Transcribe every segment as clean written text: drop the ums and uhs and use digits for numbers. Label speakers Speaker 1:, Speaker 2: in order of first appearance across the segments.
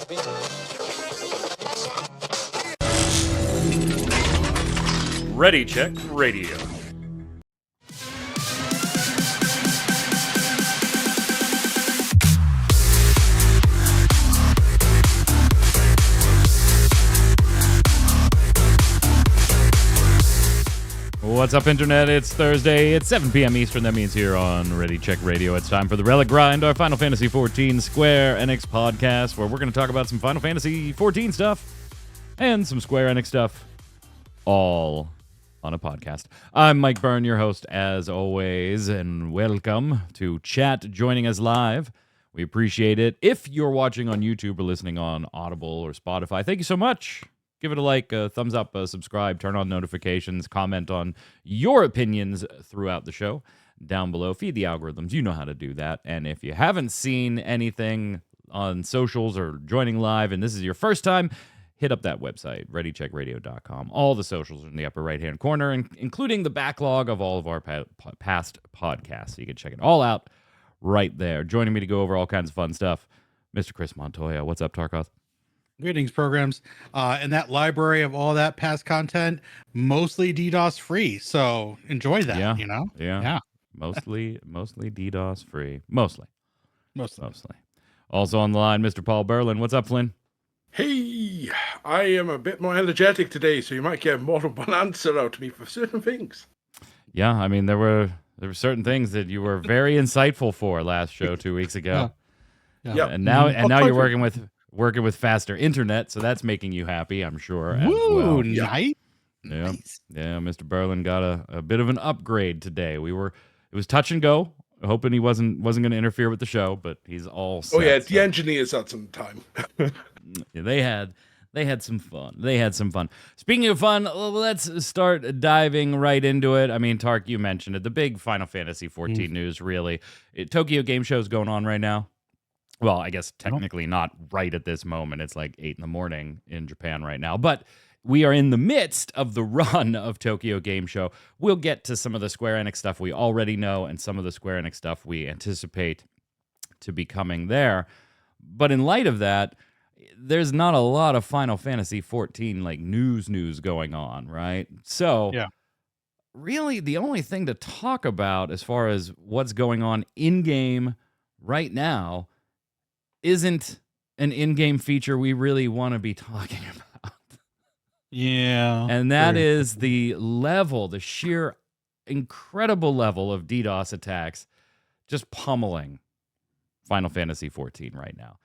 Speaker 1: Ready Check Radio. What's up, Internet? It's Thursday. It's 7 p.m. Eastern. That means here on Ready Check Radio, it's time for the Relic Grind, our Final Fantasy XIV Square Enix podcast, where we're going to talk about some Final Fantasy XIV stuff and some Square Enix stuff, all on a podcast. I'm Mike Byrne, your host, as always, and welcome to chat joining us live. We appreciate it. If you're watching on YouTube or listening on Audible or Spotify, thank you so much. Give it a like, a thumbs up, a subscribe, turn on notifications, comment on your opinions throughout the show down below. Feed the algorithms. You know how to do that. And if you haven't seen anything on socials or joining live and this is your first time, hit up that website, readycheckradio.com. All the socials are in the upper right-hand corner, including the backlog of all of our past podcasts. So you can check it all out right there. Joining me to go over all kinds of fun stuff, Mr. Chris Montoya. What's up, Tarkoth?
Speaker 2: Greetings, programs. And that library of all that past content, mostly DDoS free. So enjoy that,
Speaker 1: Yeah,
Speaker 2: you know?
Speaker 1: Yeah. Mostly DDoS free. Mostly.
Speaker 2: Mostly.
Speaker 1: Also on the line, Mr. Paul Berlin. What's up, Flynn?
Speaker 3: Hey, I am a bit more energetic today, so you might get more of one answer out of me for certain things.
Speaker 1: Yeah, I mean, there were certain things that you were very insightful for last show 2 weeks ago.
Speaker 2: Yeah.
Speaker 1: And now you're working with faster internet, so that's making you happy, I'm sure. As well.
Speaker 2: Nice.
Speaker 1: Yeah, Mr. Berlin got a bit of an upgrade today. It was touch and go, hoping he wasn't going to interfere with the show, but he's all set.
Speaker 3: Oh yeah, the engineers had some time.
Speaker 1: Yeah, they had some fun. Speaking of fun, let's start diving right into it. I mean, Tark, you mentioned it. The big Final Fantasy XIV news, really. Tokyo Game Show is going on right now. Well, I guess technically not right at this moment. It's like 8 a.m. in Japan right now. But we are in the midst of the run of Tokyo Game Show. We'll get to some of the Square Enix stuff we already know and some of the Square Enix stuff we anticipate to be coming there. But in light of that, there's not a lot of Final Fantasy XIV like news going on, right? So really the only thing to talk about as far as what's going on in-game right now isn't an in-game feature we really want to be talking about.
Speaker 2: Yeah.
Speaker 1: And that is the sheer incredible level of DDoS attacks just pummeling Final Fantasy XIV right now.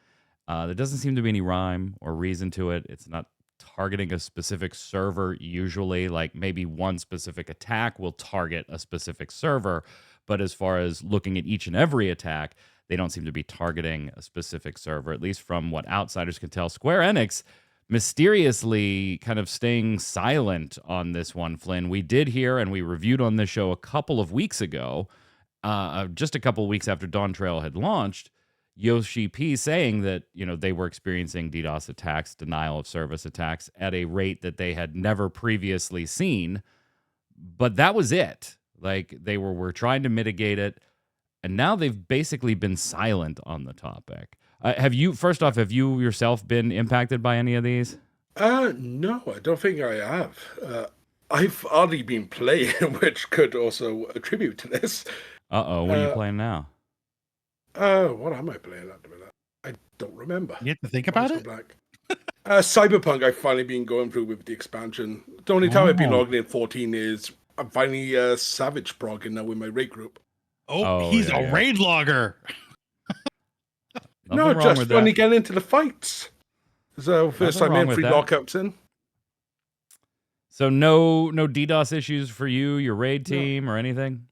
Speaker 1: There doesn't seem to be any rhyme or reason to it. It's not targeting a specific server usually, like maybe one specific attack will target a specific server, but as far as looking at each and every attack, they don't seem to be targeting a specific server, at least from what outsiders can tell. Square Enix mysteriously kind of staying silent on this one, Flynn. We did hear, and we reviewed on this show a couple of weeks ago, just a couple of weeks after Dawntrail had launched, Yoshi P saying that, they were experiencing DDoS attacks, denial of service attacks, at a rate that they had never previously seen. But that was it. Like, they were trying to mitigate it, and now they've basically been silent on the topic. Have you yourself been impacted by any of these?
Speaker 3: No, I don't think I have. I've already been playing, which could also attribute to this.
Speaker 1: What are you playing now?
Speaker 3: What am I playing at the minute? I don't remember.
Speaker 2: You have to think about it?
Speaker 3: Cyberpunk, I've finally been going through with the expansion. The only time I've been logging in 14 is I'm finally Savage progging now with my raid group.
Speaker 2: He's a raid logger.
Speaker 3: No, just when you get into the fights. So first time in, 3 lockouts in.
Speaker 1: So no DDoS issues for you, your raid team, or anything?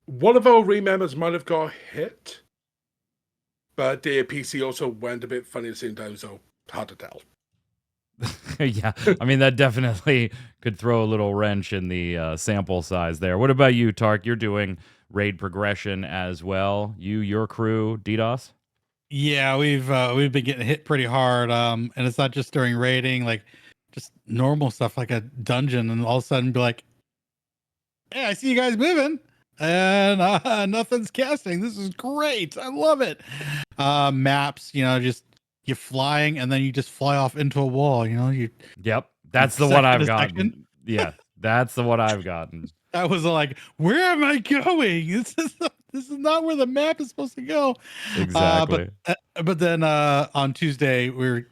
Speaker 3: One of our raid members might have got hit, but their PC also went a bit funny at the same time, so hard to tell.
Speaker 1: Yeah, I mean, that definitely could throw a little wrench in the sample size there. What about you, Tark? You're doing raid progression as well. Your crew, DDoS?
Speaker 2: Yeah, we've been getting hit pretty hard. And it's not just during raiding, like just normal stuff like a dungeon, and all of a sudden be like, "Hey, I see you guys moving." and nothing's casting. This is great. I love it. Maps, just you're flying and then you just fly off into a wall.
Speaker 1: Yep, that's the one I've
Speaker 2: section.
Speaker 1: gotten. Yeah, that's the one I've gotten.
Speaker 2: I was like, where am I going? This is not where the map is supposed to go.
Speaker 1: Exactly.
Speaker 2: But then on Tuesday we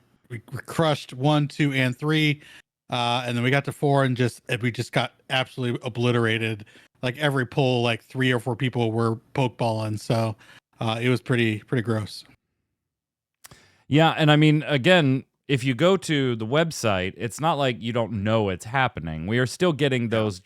Speaker 2: crushed 1, 2, and 3, and then we got to 4 and we just got absolutely obliterated. Like every pull, like 3 or 4 people were pokeballing. So it was pretty gross.
Speaker 1: Yeah, and I mean, again, if you go to the website, it's not like you don't know it's happening. We are still getting those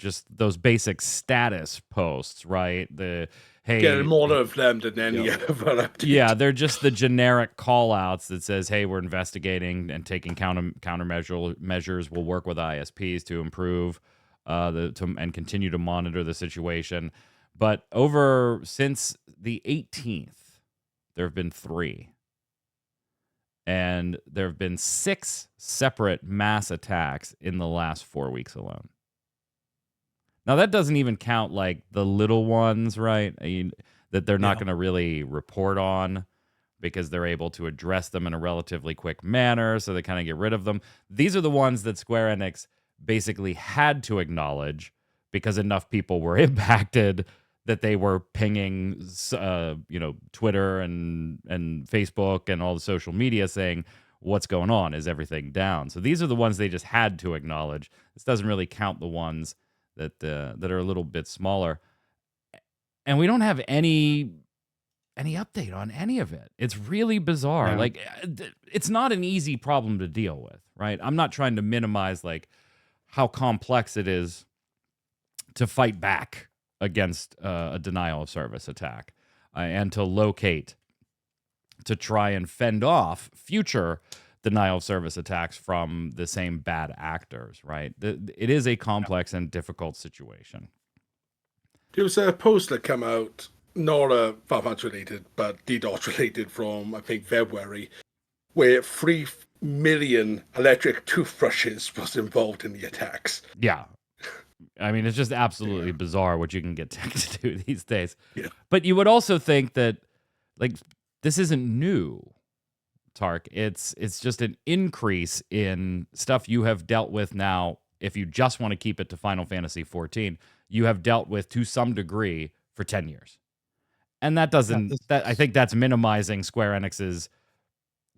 Speaker 1: basic status posts, right? The hey,
Speaker 3: getting more of them than any other update.
Speaker 1: Yeah, they're just the generic call outs that says, hey, we're investigating and taking countermeasures measures. We'll work with ISPs to improve and continue to monitor the situation. But since the 18th, there have been 3. And there have been 6 separate mass attacks in the last 4 weeks alone. Now, that doesn't even count like the little ones, right? That they're not going to really report on because they're able to address them in a relatively quick manner, so they kind of get rid of them. These are the ones that Square Enix basically had to acknowledge because enough people were impacted that they were pinging, Twitter and Facebook and all the social media saying, what's going on? Is everything down? So these are the ones they just had to acknowledge. This doesn't really count the ones that are a little bit smaller. And we don't have any update on any of it. It's really bizarre.
Speaker 2: Yeah.
Speaker 1: Like, it's not an easy problem to deal with, right? I'm not trying to minimize like how complex it is to fight back against a denial of service attack and to try and fend off future denial of service attacks from the same bad actors, right? It is a complex and difficult situation.
Speaker 3: There was a post that came out, not Final Fantasy related, but DDoS related from, I think, February, where 3 million electric toothbrushes was involved in the attacks.
Speaker 1: Yeah. I mean, it's just absolutely bizarre what you can get tech to do these days.
Speaker 3: Yeah.
Speaker 1: But you would also think that, like, this isn't new, Tark. It's just an increase in stuff you have dealt with now. If you just want to keep it to Final Fantasy XIV, you have dealt with to some degree for 10 years. And that doesn't, I think that's minimizing Square Enix's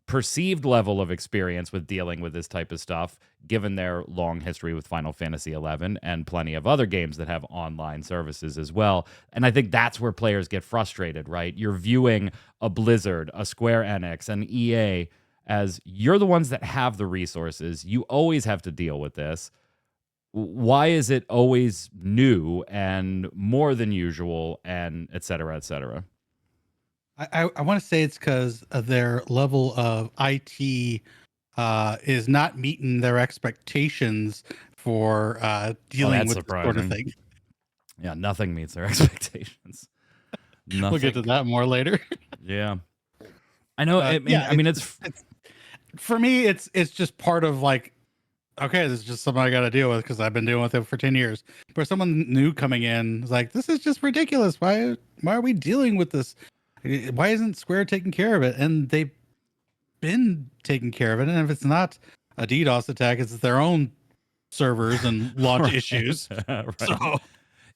Speaker 1: perceived level of experience with dealing with this type of stuff, given their long history with Final Fantasy XI and plenty of other games that have online services as well. And I think that's where players get frustrated, right? You're viewing a Blizzard, a Square Enix, an EA as you're the ones that have the resources. You always have to deal with this. Why is it always new and more than usual, and et cetera, et cetera?
Speaker 2: I want to say it's because of their level of IT is not meeting their expectations for dealing with this sort of thing.
Speaker 1: Yeah, nothing meets their expectations.
Speaker 2: We'll get to that more later.
Speaker 1: Yeah, I know. I mean, it's
Speaker 2: for me. It's just part of like, okay, this is just something I got to deal with because I've been dealing with it for 10 years. For someone new coming in, it's like, this is just ridiculous. Why are we dealing with this? Why isn't Square taking care of it? And they've been taking care of it. And if it's not a DDoS attack, it's their own servers and launch issues.
Speaker 1: Right.
Speaker 2: So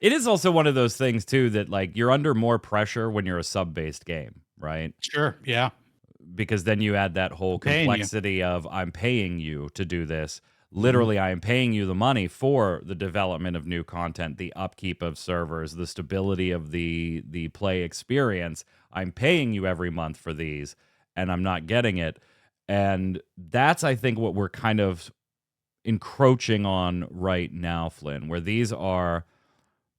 Speaker 1: it is also one of those things too that like you're under more pressure when you're a sub-based game, right?
Speaker 2: Sure, yeah.
Speaker 1: Because then you add that whole complexity of I'm paying you to do this. Literally, I am paying you the money for the development of new content, the upkeep of servers, the stability of the play experience. I'm paying you every month for these, and I'm not getting it. And that's, I think, what we're kind of encroaching on right now, Flynn, where these are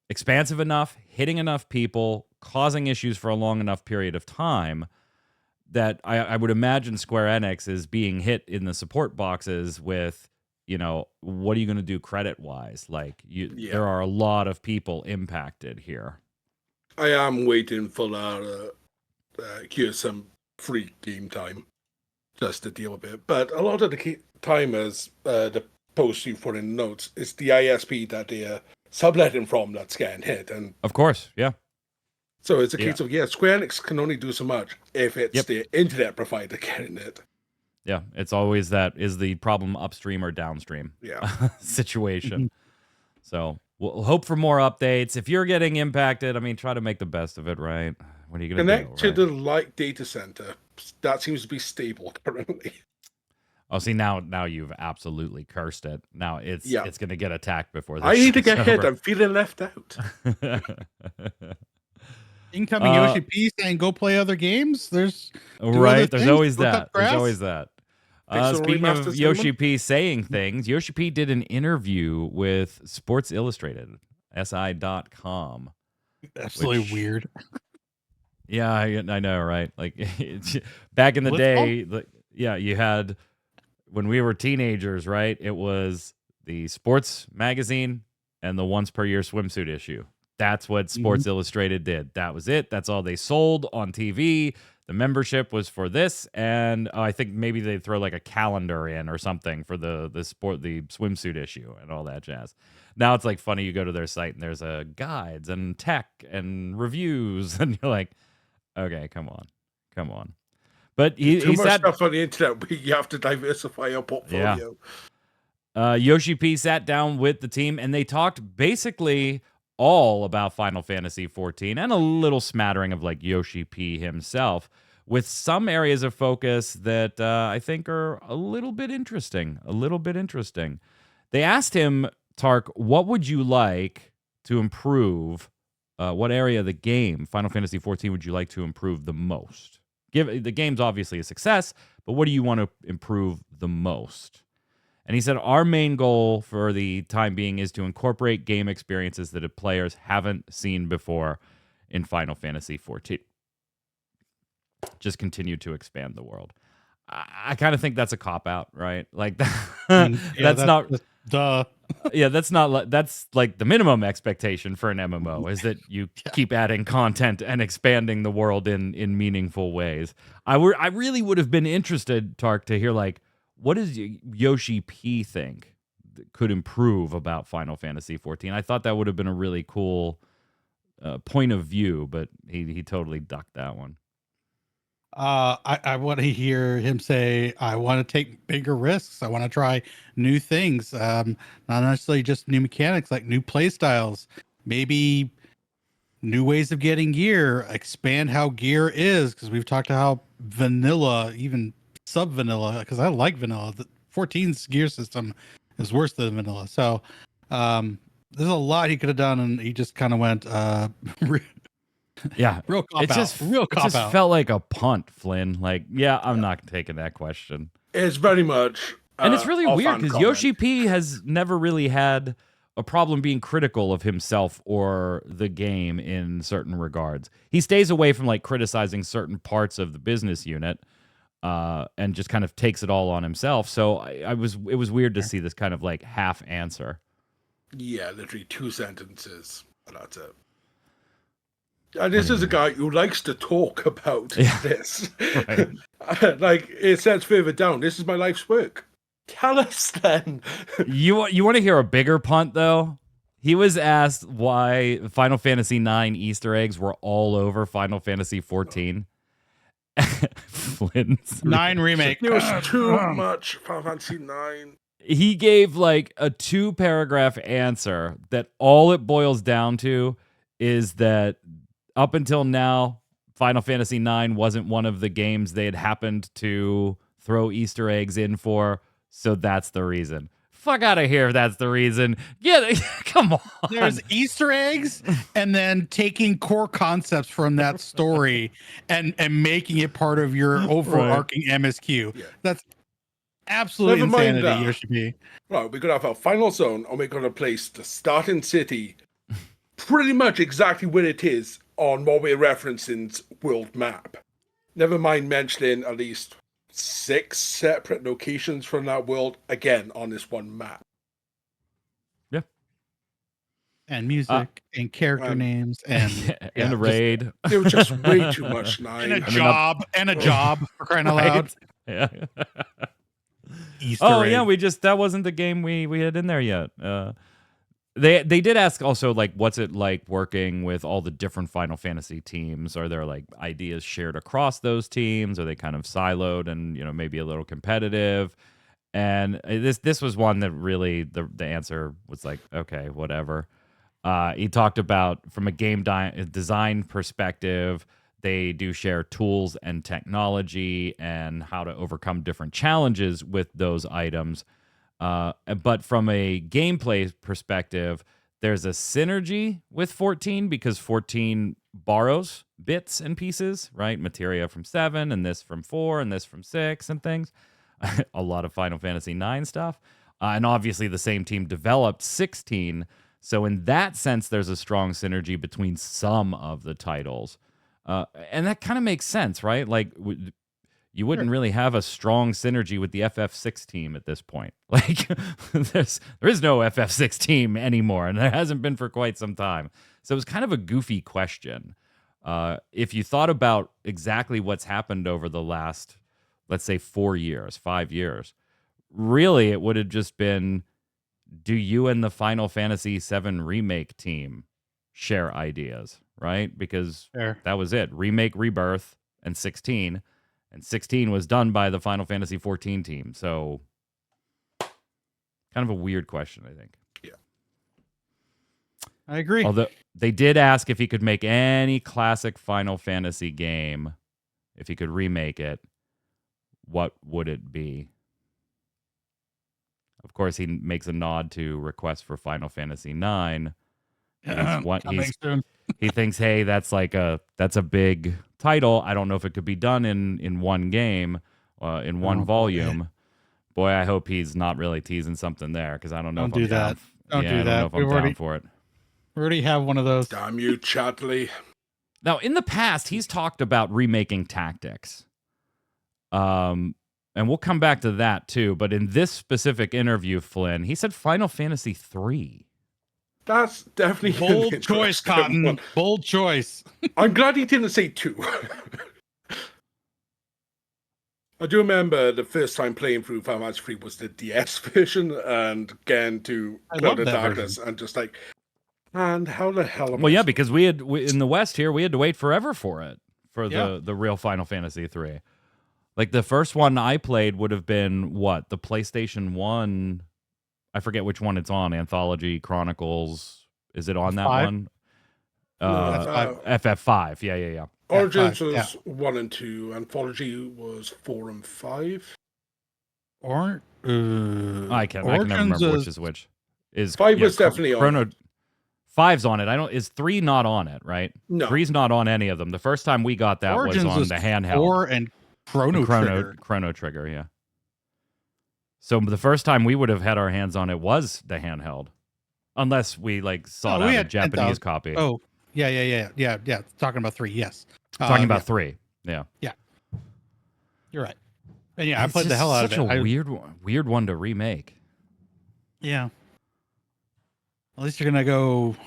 Speaker 1: expansive enough, hitting enough people, causing issues for a long enough period of time that I would imagine Square Enix is being hit in the support boxes with, what are you going to do credit-wise? Like, there are a lot of people impacted here.
Speaker 3: I am waiting for here's some free game time just to deal with it. But a lot of the time, as the post you put in notes, it's the ISP that they're subletting from that's getting hit. And
Speaker 1: of course, yeah.
Speaker 3: So it's a case of, Square Enix can only do so much if it's the internet provider getting it.
Speaker 1: Yeah, it's always that is the problem upstream or downstream situation. So we'll hope for more updates. If you're getting impacted, I mean, try to make the best of it, right? What are you going to do?
Speaker 3: Connect to the light data center. That seems to be stable currently.
Speaker 1: Oh, see, now you've absolutely cursed it. Now it's going to get attacked before this.
Speaker 3: I need to get hit. I'm feeling left out.
Speaker 2: Incoming Yoshi P saying go play other games. There's
Speaker 1: There's always that. There's always that. Speaking of Yoshi P saying things, Yoshi P did an interview with Sports Illustrated, SI.com.
Speaker 2: Absolutely weird.
Speaker 1: Yeah, I know, right? Like back in the day, you had when we were teenagers, right? It was the sports magazine and the once per year swimsuit issue. That's what Sports Illustrated did. That was it. That's all they sold on TV. The membership was for this, and I think maybe they'd throw like a calendar in or something for the swimsuit issue and all that jazz. Now it's like funny. You go to their site and there's guides and tech and reviews, and you're like, okay, come on. But he
Speaker 3: much
Speaker 1: sat
Speaker 3: stuff on the internet. You have to diversify your portfolio.
Speaker 1: Yeah. Yoshi P sat down with the team, and they talked basically all about Final Fantasy XIV and a little smattering of like Yoshi P himself, with some areas of focus that I think are a little bit interesting. They asked him, Tark, what would you like to improve? What area of the game, Final Fantasy XIV, would you like to improve the most? The game's obviously a success, but what do you want to improve the most? And he said, our main goal for the time being is to incorporate game experiences that players haven't seen before in Final Fantasy XIV. Just continue to expand the world. I kind of think that's a cop-out, right? Like, that's not...
Speaker 2: Duh.
Speaker 1: That's like the minimum expectation for an MMO is that you keep adding content and expanding the world in meaningful ways. I really would have been interested, Tark, to hear like, what does Yoshi P think could improve about Final Fantasy XIV? I thought that would have been a really cool point of view, but he totally ducked that one.
Speaker 2: I want to hear him say, I want to take bigger risks. I want to try new things. Not necessarily just new mechanics, like new play styles, maybe new ways of getting gear, expand how gear is. Cause we've talked about how vanilla, even sub vanilla, because I like vanilla. The 14's gear system is worse than vanilla. So there's a lot he could have done, and he just kind of went real cop
Speaker 1: it
Speaker 2: out.
Speaker 1: Just felt like a punt, Flynn. Like, I'm not taking that question.
Speaker 3: It's very much
Speaker 1: and it's really weird because Yoshi P has never really had a problem being critical of himself or the game in certain regards. He stays away from like criticizing certain parts of the business unit. And just kind of takes it all on himself. So it was weird to see this kind of like half answer.
Speaker 3: Yeah, literally 2 sentences. And that's it. And this is a guy who likes to talk about this.
Speaker 1: Right.
Speaker 3: Like it says further down, this is my life's work. Tell us then.
Speaker 1: You want to hear a bigger punt though? He was asked why Final Fantasy IX Easter eggs were all over Final Fantasy XIV. Flynn's
Speaker 2: 9 remake.
Speaker 3: There was too much Final Fantasy IX.
Speaker 1: He gave like a 2-paragraph answer that all it boils down to is that up until now, Final Fantasy IX wasn't one of the games they had happened to throw Easter eggs in for, so that's the reason. Fuck out of here if that's the reason. Yeah, come on.
Speaker 2: There's Easter eggs and then taking core concepts from that story and making it part of your overarching MSQ. Yeah. That's absolutely insanity, Yoshi P.
Speaker 3: Right, we're going to have a final zone, and we're going to place the starting city pretty much exactly where it is on what we're referencing's world map. Never mind mentioning at least 6 separate locations from that world, again, on this one map.
Speaker 1: Yeah.
Speaker 2: And music, and character names, and
Speaker 1: a raid.
Speaker 3: It was just way too much 9.
Speaker 2: And a job, for crying out loud.
Speaker 1: Yeah.
Speaker 2: Easter egg.
Speaker 1: Yeah, that wasn't the game we had in there yet. They did ask also, like, what's it like working with all the different Final Fantasy teams? Are there like ideas shared across those teams? Are they kind of siloed and maybe a little competitive? And this was one that really the answer was like, okay, whatever. He talked about from a game design perspective, they do share tools and technology and how to overcome different challenges with those items. But from a gameplay perspective, there's a synergy with 14 because 14 borrows bits and pieces, right? Materia from 7 and this from 4 and this from 6 and things. A lot of Final Fantasy IX stuff. And obviously the same team developed 16. So in that sense, there's a strong synergy between some of the titles. And that kind of makes sense, right? Like you wouldn't really have a strong synergy with the FF6 team at this point. Like there is no FF6 team anymore, and there hasn't been for quite some time. So it was kind of a goofy question. If you thought about exactly what's happened over the last, let's say 4 years, 5 years, really it would have just been, do you and the Final Fantasy VII remake team share ideas, right? Because that was it. Remake, Rebirth, and 16. And 16 was done by the Final Fantasy XIV team. So kind of a weird question, I think.
Speaker 3: Yeah.
Speaker 2: I agree.
Speaker 1: Although they did ask if he could make any classic Final Fantasy game, if he could remake it, what would it be? Of course, he makes a nod to requests for Final Fantasy IX. He thinks, hey, that's a big title. I don't know if it could be done in one game, in one volume. Boy, I hope he's not really teasing something there because I don't know.
Speaker 2: Don't do that. Don't do that.
Speaker 1: I don't know if I'm down for it.
Speaker 2: We already have one of those.
Speaker 3: Damn you, Chatley.
Speaker 1: Now, in the past, he's talked about remaking Tactics. And we'll come back to that too. But in this specific interview, Flynn, he said Final Fantasy III.
Speaker 3: That's definitely
Speaker 2: bold choice, Cotton.
Speaker 3: One.
Speaker 2: Bold choice.
Speaker 3: I'm glad he didn't say 2. I do remember the first time playing through Final Fantasy III was the DS version, and again to Cloud of Darkness, version. And just like, and how the hell am I?
Speaker 1: Well, yeah, because we in the West here, we had to wait forever for it, for the real Final Fantasy III. Like the first one I played would have been what? The PlayStation 1. I forget which one it's on. Anthology Chronicles. Is it on that one? FF5. Yeah.
Speaker 3: Origins was 1 and 2. Anthology was 4 and 5.
Speaker 1: I can never remember which is which.
Speaker 3: 5 was definitely on.
Speaker 1: 5's on it. Is 3 not on it? Right?
Speaker 3: No,
Speaker 1: 3's not on any of them. The first time we got that
Speaker 2: Origins
Speaker 1: was on the handheld.
Speaker 2: 4 and Chrono
Speaker 1: Trigger. Yeah. So the first time we would have had our hands on it was the handheld, unless we sought out a Japanese copy.
Speaker 2: Oh, yeah. Talking about 3, yes.
Speaker 1: Talking about 3, yeah.
Speaker 2: You're right. And I played the hell out of it.
Speaker 1: Such a weird one to remake.
Speaker 2: Yeah. At least you're gonna go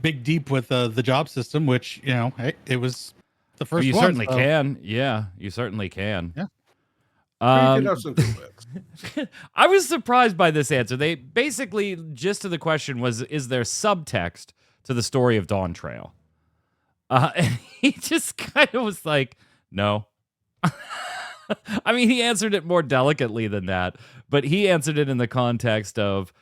Speaker 2: big deep with the job system, which it was the first.
Speaker 1: You certainly can. Yeah, you certainly can.
Speaker 2: Yeah.
Speaker 1: I was surprised by this answer. They basically, gist of the question was, is there subtext to the story of Dawntrail? And he just kind of was like, no. I mean, he answered it more delicately than that, but he answered it in the context of,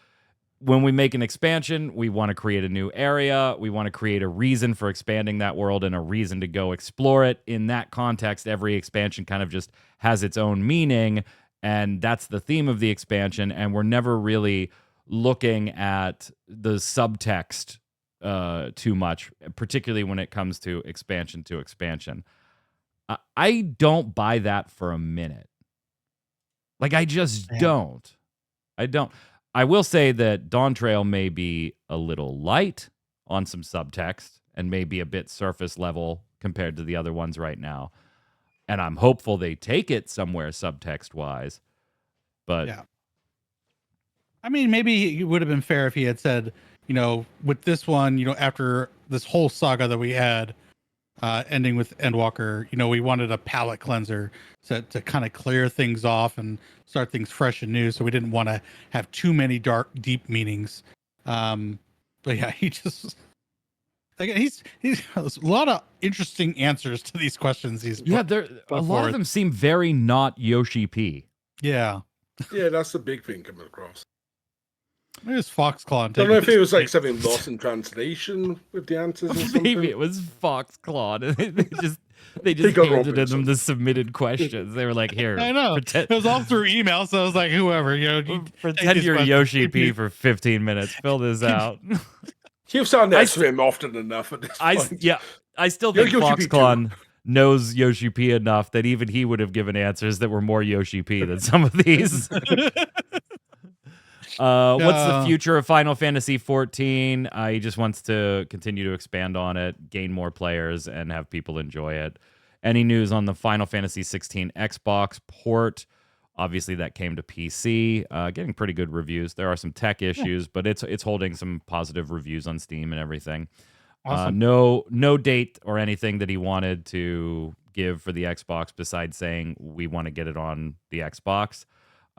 Speaker 1: when we make an expansion, we want to create a new area. We want to create a reason for expanding that world and a reason to go explore it. In that context, every expansion kind of just has its own meaning, and that's the theme of the expansion, and we're never really looking at the subtext too much, particularly when it comes to expansion to expansion. I don't buy that for a minute. I just don't. I will say that Dawntrail may be a little light on some subtext and may be a bit surface level compared to the other ones right now. And I'm hopeful they take it somewhere subtext-wise. But
Speaker 2: yeah. I mean, maybe it would have been fair if he had said, with this one, after this whole saga that we had, ending with Endwalker, we wanted a palate cleanser to kind of clear things off and start things fresh and new. So we didn't want to have too many dark, deep meanings. But yeah, he just again he's a lot of interesting answers to these questions.
Speaker 1: Yeah, a lot of them seem very not Yoshi P.
Speaker 2: Yeah.
Speaker 3: Yeah, that's the big thing coming across.
Speaker 2: There's Foxclaw.
Speaker 3: I don't know if it was like something lost in translation with the answers or something.
Speaker 1: Maybe it was Foxclaw. They just
Speaker 3: got
Speaker 1: handed them the submitted questions. They were like, "Here,
Speaker 2: I know it was all through email, so I was like, whoever, you
Speaker 1: pretend you're Yoshi P for 15 minutes. Fill this out."
Speaker 3: You've sat next to him often enough at this point.
Speaker 1: I still think Foxclaw knows Yoshi P enough that even he would have given answers that were more Yoshi P than some of these. What's the future of Final Fantasy XIV? He just wants to continue to expand on it, gain more players, and have people enjoy it. Any news on the Final Fantasy XVI Xbox port? Obviously, that came to PC, getting pretty good reviews. There are some tech issues, but it's holding some positive reviews on Steam and everything. Awesome. No date or anything that he wanted to give for the Xbox besides saying we want to get it on the Xbox.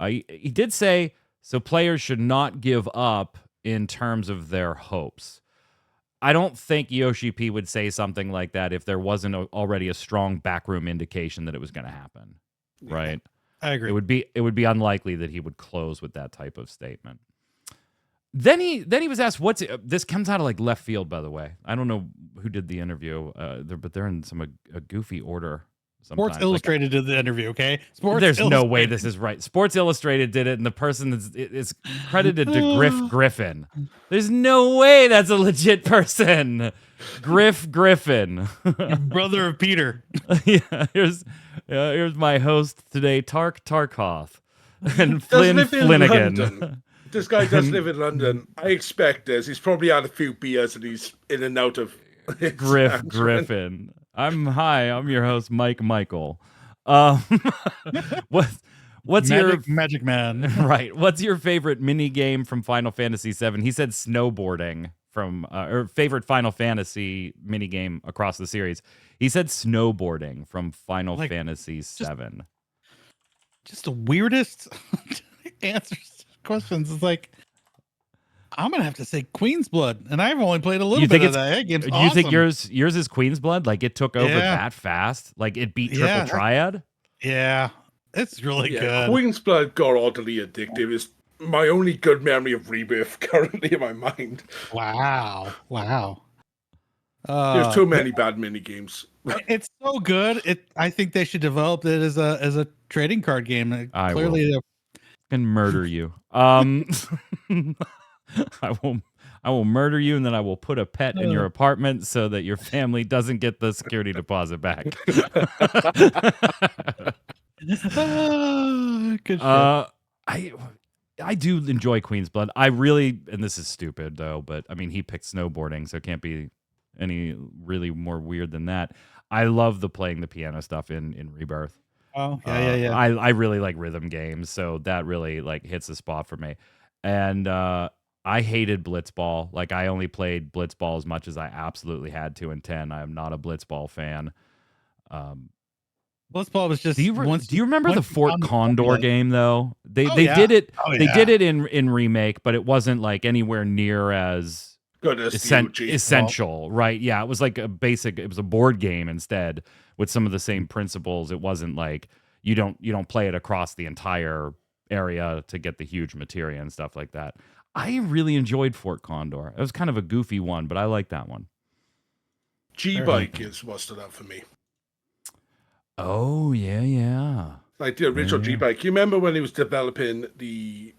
Speaker 1: He did say, so players should not give up in terms of their hopes. I don't think Yoshi P would say something like that if there wasn't already a strong backroom indication that it was going to happen, right?
Speaker 2: I agree.
Speaker 1: It would be unlikely that he would close with that type of statement. Then he was asked, this comes out of like left field, by the way. I don't know who did the interview, but they're in a goofy order. Sometimes.
Speaker 2: Sports Illustrated did the interview, okay?
Speaker 1: There's no way this is right. Sports Illustrated did it, and the person is credited to Griff Griffin. There's no way that's a legit person. Griff Griffin.
Speaker 2: Brother of Peter.
Speaker 1: Yeah, here's my host today, Tark Tarkoff. And Flynn Flanagan.
Speaker 3: This guy does live in London. I expect this. He's probably had a few beers and he's in and out of
Speaker 1: Griff Griffin. I'm your host, Mike Michael. What's your
Speaker 2: Magic Man?
Speaker 1: Right. What's your favorite mini game from Final Fantasy VII? He said snowboarding from or favorite Final Fantasy mini game across the series. He said snowboarding from Final Fantasy VII.
Speaker 2: Just the weirdest answers to questions. It's like, I'm gonna have to say Queen's Blood, and I've only played a little bit of that. Game's awesome.
Speaker 1: You think yours is Queen's Blood? Like it took over that fast? Like it beat Triple Triad?
Speaker 2: Yeah, it's really good.
Speaker 3: Queen's Blood got oddly addictive. It's my only good memory of Rebirth currently in my mind.
Speaker 2: Wow.
Speaker 3: There's too many bad mini games.
Speaker 2: It's so good. I think they should develop it as a trading card game. Clearly,
Speaker 1: can murder you. I will murder you, and then I will put a pet in your apartment so that your family doesn't get the security deposit back.
Speaker 2: Good shit.
Speaker 1: I do enjoy Queen's Blood. I really, and this is stupid though, but I mean he picked snowboarding, so it can't be any really more weird than that. I love playing the piano stuff in Rebirth.
Speaker 2: Oh yeah.
Speaker 1: I really like rhythm games, so that really like hits the spot for me. And I hated Blitzball. Like I only played Blitzball as much as I absolutely had to in 10. I am not a Blitzball fan.
Speaker 2: Blitzball was just.
Speaker 1: Do you remember the Fort Condor game though? They did it. They did it in remake, but it wasn't like anywhere near as
Speaker 3: good as
Speaker 1: essential, right? Yeah, it was like it was a board game instead with some of the same principles. It wasn't like you don't play it across the entire area to get the huge materia and stuff like that. I really enjoyed Fort Condor. It was kind of a goofy one, but I like that one.
Speaker 3: G-Bike is what stood out for me.
Speaker 1: Oh, yeah.
Speaker 3: Like the original G-Bike. You remember when he was developing the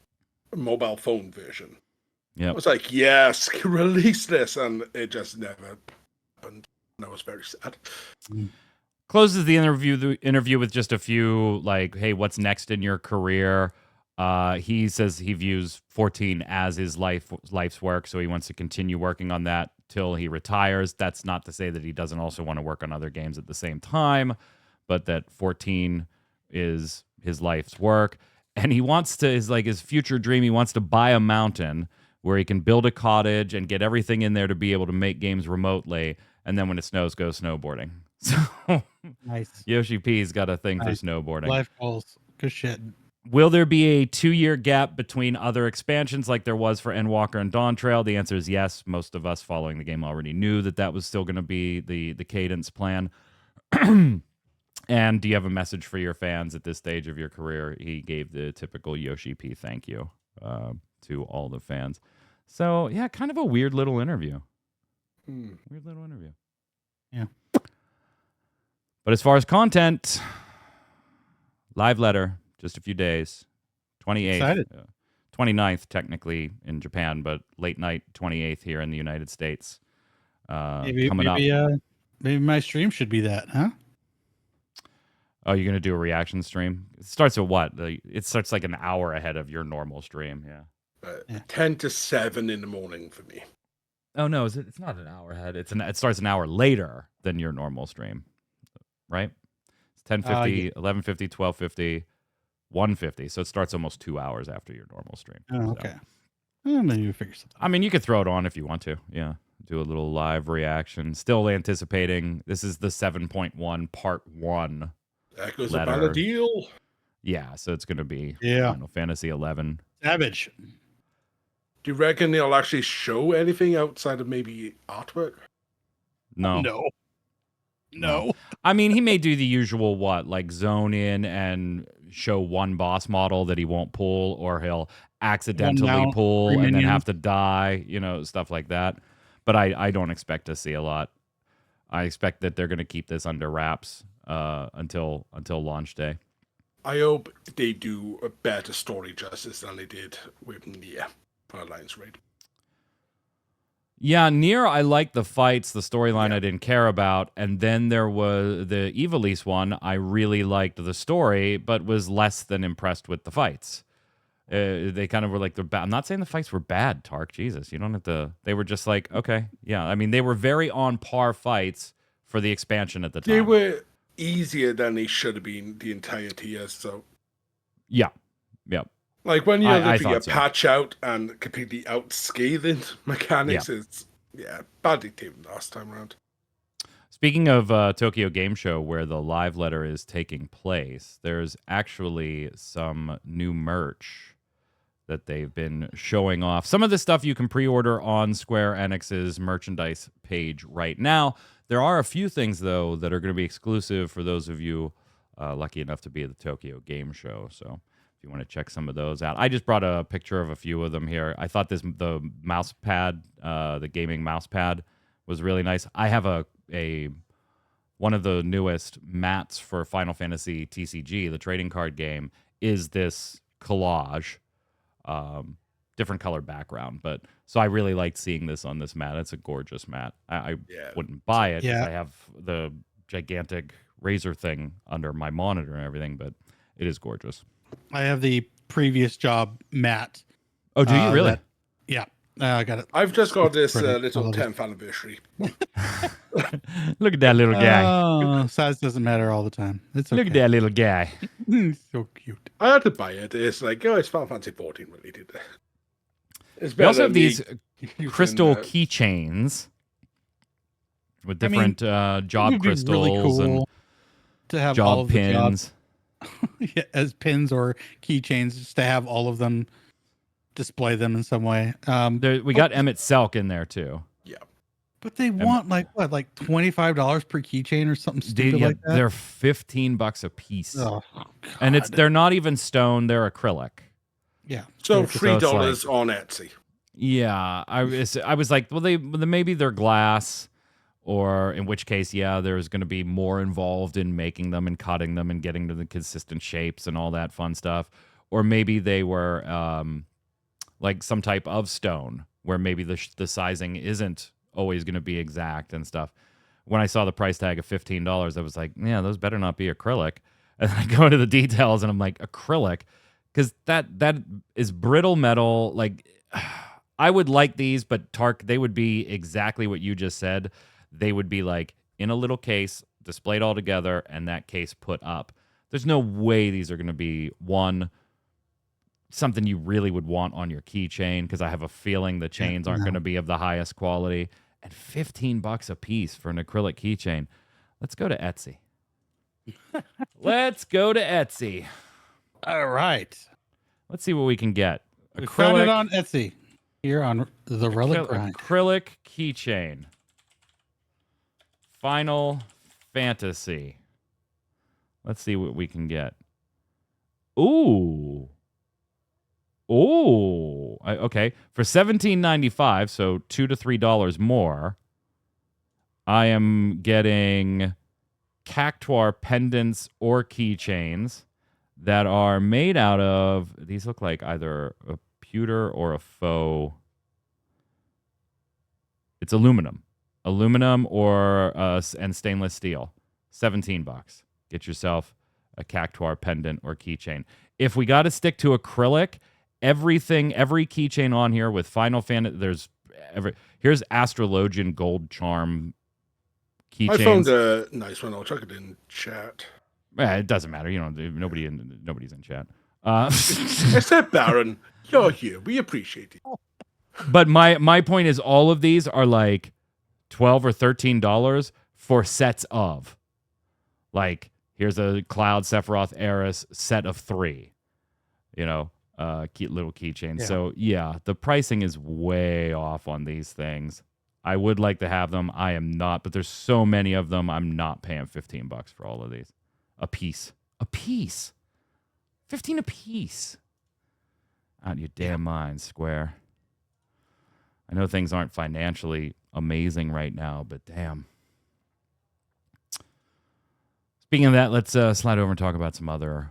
Speaker 3: mobile phone version?
Speaker 1: Yeah.
Speaker 3: I was like, yes, release this. And it just never happened. And I was very sad.
Speaker 1: Closes the interview with just a few, like, hey, what's next in your career? He says he views 14 as his life's work, so he wants to continue working on that till he retires. That's not to say that he doesn't also want to work on other games at the same time, but that 14 is his life's work. And he wants to, his future dream, he wants to buy a mountain where he can build a cottage and get everything in there to be able to make games remotely, and then when it snows, go snowboarding. So
Speaker 2: nice.
Speaker 1: Yoshi P's got a thing for snowboarding.
Speaker 2: Life goals. Good shit.
Speaker 1: Will there be a 2-year gap between other expansions like there was for Endwalker and Dawntrail? The answer is yes. Most of us following the game already knew that was still going to be the cadence plan. And do you have a message for your fans at this stage of your career? He gave the typical Yoshi P thank you to all the fans. So, yeah, kind of a weird little interview. Weird little interview.
Speaker 2: Yeah.
Speaker 1: But as far as content, live letter, just a few days. 28th.
Speaker 2: Excited.
Speaker 1: 29th, technically, in Japan, but late night 28th here in the United States. Coming up.
Speaker 2: Maybe my stream should be that, huh?
Speaker 1: Oh, you're going to do a reaction stream? It starts at what? It starts like an hour ahead of your normal stream, yeah.
Speaker 3: 10 to 7 in the morning for me.
Speaker 1: Oh, no, it's not an hour ahead. It starts an hour later than your normal stream, right? It's 10:50, 11:50, 12:50, 1:50. So it starts almost 2 hours after your normal stream.
Speaker 2: Oh, okay. Well, maybe we'll figure something out.
Speaker 1: I mean, you could throw it on if you want to. Yeah. Do a little live reaction. Still anticipating. This is the 7.1 part 1.
Speaker 3: That goes
Speaker 1: letter.
Speaker 3: about a deal.
Speaker 1: Yeah, so it's going to be
Speaker 2: Yeah.
Speaker 1: Final Fantasy XI.
Speaker 2: Savage.
Speaker 3: Do you reckon they'll actually show anything outside of maybe artwork?
Speaker 1: No.
Speaker 2: No.
Speaker 1: I mean, he may do the usual like zone in and show one boss model that he won't pull, or he'll accidentally pull and then have to die, stuff like that. But I don't expect to see a lot. I expect that they're going to keep this under wraps until launch day.
Speaker 3: I hope they do a better story justice than they did with Nier for Alliance Raid.
Speaker 1: Yeah, Nier, I liked the fights, the storyline I didn't care about, and then there was the Ivalice one. I really liked the story, but was less than impressed with the fights. They kind of were like, I'm not saying the fights were bad, Tark. Jesus, you don't have to. They were just like, okay, yeah. I mean, they were very on par fights for the expansion at the time.
Speaker 3: They were easier than they should have been the entire tier. So
Speaker 1: yeah.
Speaker 3: Like when you're looking at
Speaker 1: so.
Speaker 3: patch out and completely outscaling mechanics, it's badly tuned last time around.
Speaker 1: Speaking of Tokyo Game Show, where the live letter is taking place, there's actually some new merch that they've been showing off. Some of the stuff you can pre-order on Square Enix's merchandise page right now. There are a few things, though, that are going to be exclusive for those of you lucky enough to be at the Tokyo Game Show. So if you want to check some of those out. I just brought a picture of a few of them here. I thought the mouse pad, the gaming mouse pad, was really nice. I have one of the newest mats for Final Fantasy TCG, the trading card game, is this collage, different color background. But so I really liked seeing this on this mat. It's a gorgeous mat. I wouldn't buy it because I have the gigantic Razer thing under my monitor and everything, but it is gorgeous.
Speaker 2: I have the previous job mat.
Speaker 1: Oh, do you really?
Speaker 2: I got it.
Speaker 3: I've just got this little 10th anniversary.
Speaker 1: Look at that little guy.
Speaker 2: Oh, size doesn't matter all the time. It's okay.
Speaker 1: Look at that little guy.
Speaker 2: So cute.
Speaker 3: I had to buy it. It's like, it's Final Fantasy XIV related.
Speaker 1: We also have these crystal keychains with different job crystals
Speaker 2: really cool
Speaker 1: and
Speaker 2: to have
Speaker 1: job
Speaker 2: all of
Speaker 1: pins.
Speaker 2: As pins or keychains, just to have all of them, display them in some way.
Speaker 1: We got Emmett Selk in there too.
Speaker 3: Yeah,
Speaker 2: but they want like $25 per keychain or something stupid like that.
Speaker 1: They're $15 a piece,
Speaker 2: oh,
Speaker 1: and they're not even stone; they're acrylic.
Speaker 2: Yeah,
Speaker 3: so $3 on Etsy.
Speaker 1: Yeah, I was like, well, maybe they're glass, or in which case, there's going to be more involved in making them and cutting them and getting to the consistent shapes and all that fun stuff, or maybe they were like some type of stone where maybe the sizing isn't always going to be exact and stuff. When I saw the price tag of $15, I was like, yeah, those better not be acrylic. And I go into the details and I'm like, acrylic, because that is brittle metal. Like, I would like these, but Tark, they would be exactly what you just said. They would be like in a little case, displayed all together, and that case put up. There's no way these are going to be something you really would want on your keychain, because I have a feeling the chains aren't going to be of the highest quality. And $15 a piece for an acrylic keychain. Let's go to Etsy. Let's go to Etsy.
Speaker 2: All right.
Speaker 1: Let's see what we can get.
Speaker 2: We found it on Etsy. Here on the Relic Grind.
Speaker 1: Acrylic keychain. Final Fantasy. Let's see what we can get. Ooh. Ooh. Okay. For $17.95, so $2 to $3 more, I am getting cactuar pendants or keychains that are made out of, these look like either a pewter or a faux. It's aluminum. Aluminum or and stainless steel. $17. Get yourself a cactuar pendant or keychain. If we got to stick to acrylic, every keychain on here with Final Fantasy, here's Astrologian gold charm keychains.
Speaker 3: I found a nice one. I'll chuck it in chat.
Speaker 1: It doesn't matter. You know, nobody's in chat.
Speaker 3: Except Baron. You're here. We appreciate it.
Speaker 1: But my point is, all of these are like $12 or $13 for sets of. Like, here's a Cloud Sephiroth Eris set of 3. You know, cute little keychains. Yeah. So yeah, the pricing is way off on these things. I would like to have them. I am not, but there's so many of them. I'm not paying $15 for all of these. A piece. 15 a piece. Out of your damn mind, Square. I know things aren't financially amazing right now, but damn. Speaking of that, let's slide over and talk about some other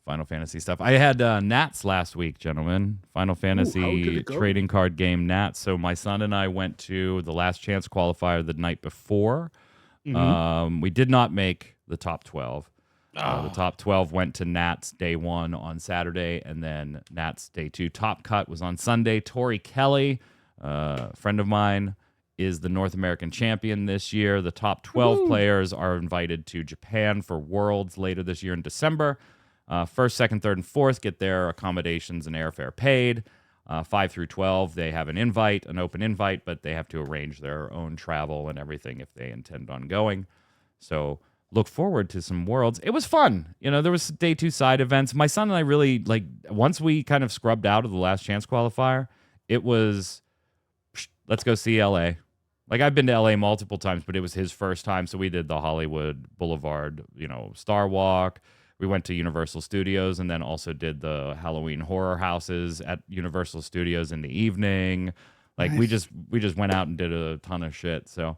Speaker 1: Final Fantasy stuff. I had Nats last week, gentlemen. Final Fantasy trading card game Nats. So my son and I went to the last chance qualifier the night before. Mm-hmm. We did not make the top 12. The top 12 went to Nats day 1 on Saturday, and then Nats day 2. Top cut was on Sunday. Tori Kelly, a friend of mine, is the North American champion this year. The top 12 players are invited to Japan for Worlds later this year in December. First, second, third, and fourth get their accommodations and airfare paid. 5 through 12, they have an open invite, but they have to arrange their own travel and everything if they intend on going. So look forward to some Worlds. It was fun. You know, there was day 2 side events. My son and I really, like, once we kind of scrubbed out of the last chance qualifier, it was, let's go see LA. Like, I've been to LA multiple times, but it was his first time. So we did the Hollywood Boulevard, Star Walk. We went to Universal Studios and then also did the Halloween horror houses at Universal Studios in the evening. Like, nice. we just went out and did a ton of shit. So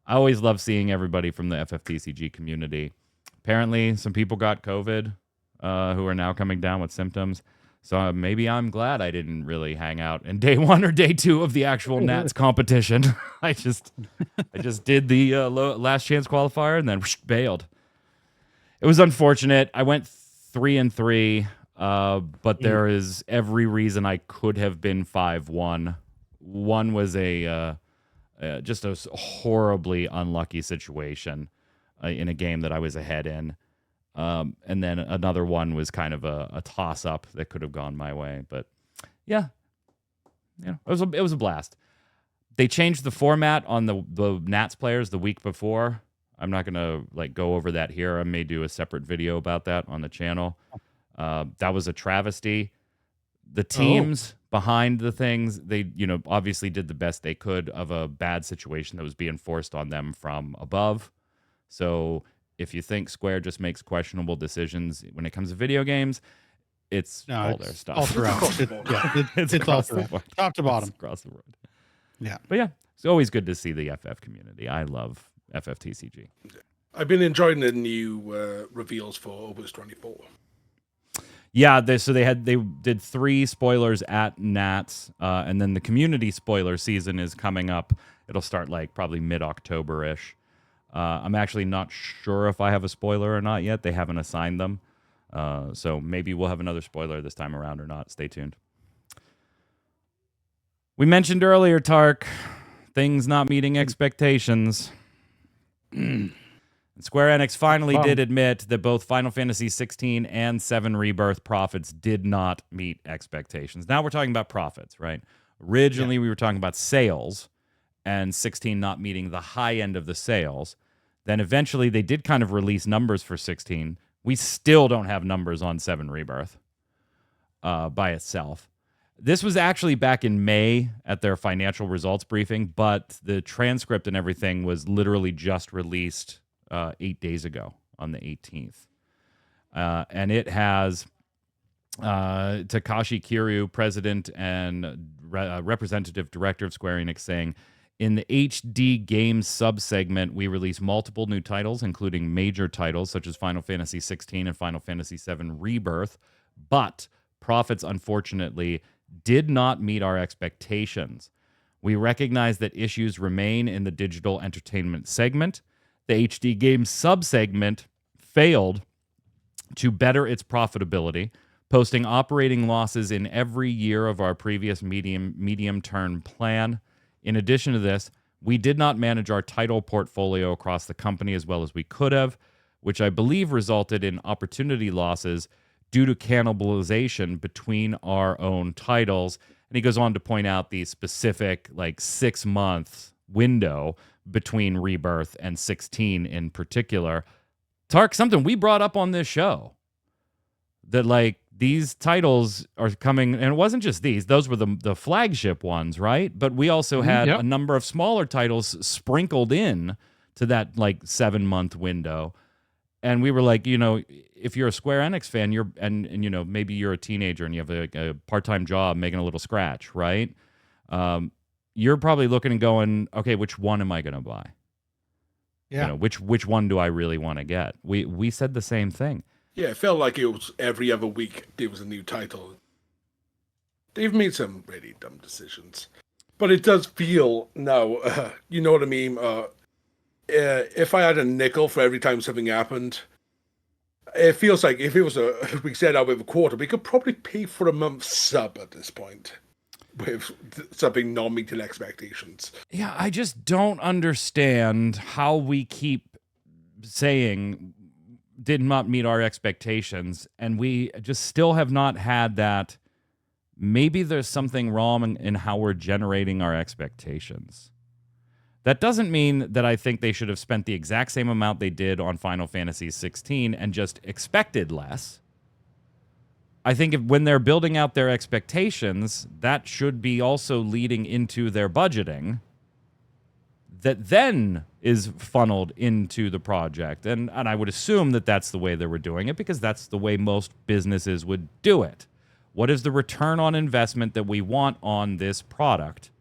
Speaker 1: I always love seeing everybody from the FFTCG community. Apparently, some people got COVID who are now coming down with symptoms. So maybe I'm glad I didn't really hang out in day 1 or day 2 of the actual Nats competition. I just did the last chance qualifier and then bailed. It was unfortunate. I went 3-3, but there is every reason I could have been 5-1. One was just a horribly unlucky situation in a game that I was ahead in. And then another one was kind of a toss-up that could have gone my way. But yeah, it was a blast. They changed the format on the Nats players the week before. I'm not going to go over that here. I may do a separate video about that on the channel. That was a travesty. The teams behind the things, they obviously did the best they could of a bad situation that was being forced on them from above. So if you think Square just makes questionable decisions when it comes to video games, it's all their stuff.
Speaker 2: All throughout. It's
Speaker 1: across the board.
Speaker 2: Top to bottom.
Speaker 1: It's across the board.
Speaker 2: Yeah.
Speaker 1: But yeah, it's always good to see the FF community. I love FFTCG.
Speaker 3: I've been enjoying the new reveals for Opus 24.
Speaker 1: Yeah, they did 3 spoilers at Nats, and then the community spoiler season is coming up. It'll start probably mid-October-ish. I'm actually not sure if I have a spoiler or not yet. They haven't assigned them. So maybe we'll have another spoiler this time around or not. Stay tuned. We mentioned earlier, Tark, things not meeting expectations. Square Enix finally did admit that both Final Fantasy XVI and VII Rebirth profits did not meet expectations. Now we're talking about profits, right? Originally, we were talking about sales and 16 not meeting the high end of the sales. Then eventually they did kind of release numbers for 16, We still don't have numbers on 7 Rebirth by itself. This was actually back in May at their financial results briefing, but the transcript and everything was literally just released 8 days ago on the 18th. And it has Takashi Kiryu, president and representative director of Square Enix, saying, in the HD games subsegment, we release multiple new titles, including major titles such as Final Fantasy XVI and Final Fantasy VII Rebirth, but profits, unfortunately, did not meet our expectations. We recognize that issues remain in the digital entertainment segment. The HD games subsegment failed to better its profitability, posting operating losses in every year of our previous medium-term plan. In addition to this, we did not manage our title portfolio across the company as well as we could have, which I believe resulted in opportunity losses due to cannibalization between our own titles. And he goes on to point out the specific 6-month window between Rebirth and 16 in particular. Tark, something we brought up on this show, that these titles are coming, and it wasn't just these. Those were the flagship ones, right? But we also had a number of smaller titles sprinkled in to that 7-month window. And we were like, if you're a Square Enix fan, maybe you're a teenager and you have a part-time job making a little scratch, right? You're probably looking and going, okay, which one am I going to buy?
Speaker 2: Yeah.
Speaker 1: Which one do I really want to get? We said the same thing.
Speaker 3: Yeah, it felt like it was every other week there was a new title. They've made some really dumb decisions. But it does feel now, you know what I mean? If I had a nickel for every time something happened, it feels like if it was we set out with a quarter, we could probably pay for a month's sub at this point with something not meeting expectations.
Speaker 1: Yeah, I just don't understand how we keep saying did not meet our expectations, and we just still have not had that. Maybe there's something wrong in how we're generating our expectations. That doesn't mean that I think they should have spent the exact same amount they did on Final Fantasy XVI and just expected less. I think when they're building out their expectations, that should be also leading into their budgeting that then is funneled into the project. And I would assume that that's the way they were doing it, because that's the way most businesses would do it. What is the return on investment that we want on this product?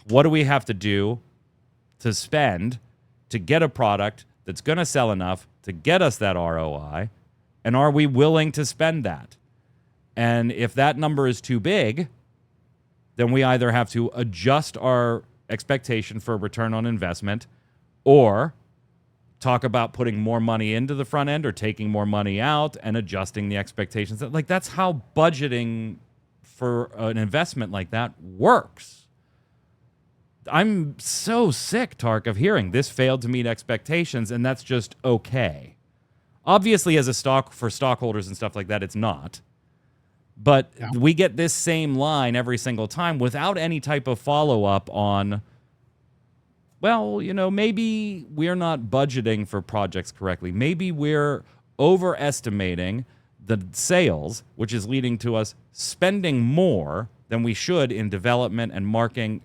Speaker 1: What do we have to do to spend to get a product that's going to sell enough to get us that ROI? And are we willing to spend that? And if that number is too big, then we either have to adjust our expectation for return on investment, or talk about putting more money into the front end or taking more money out and adjusting the expectations. That's how budgeting for an investment like that works. I'm so sick, Tark, of hearing this failed to meet expectations, and that's just okay. Obviously, as a for stockholders and stuff like that, it's not. But we get this same line every single time without any type of follow-up on, well, maybe we're not budgeting for projects correctly. Maybe we're overestimating the sales, which is leading to us spending more than we should in development and marketing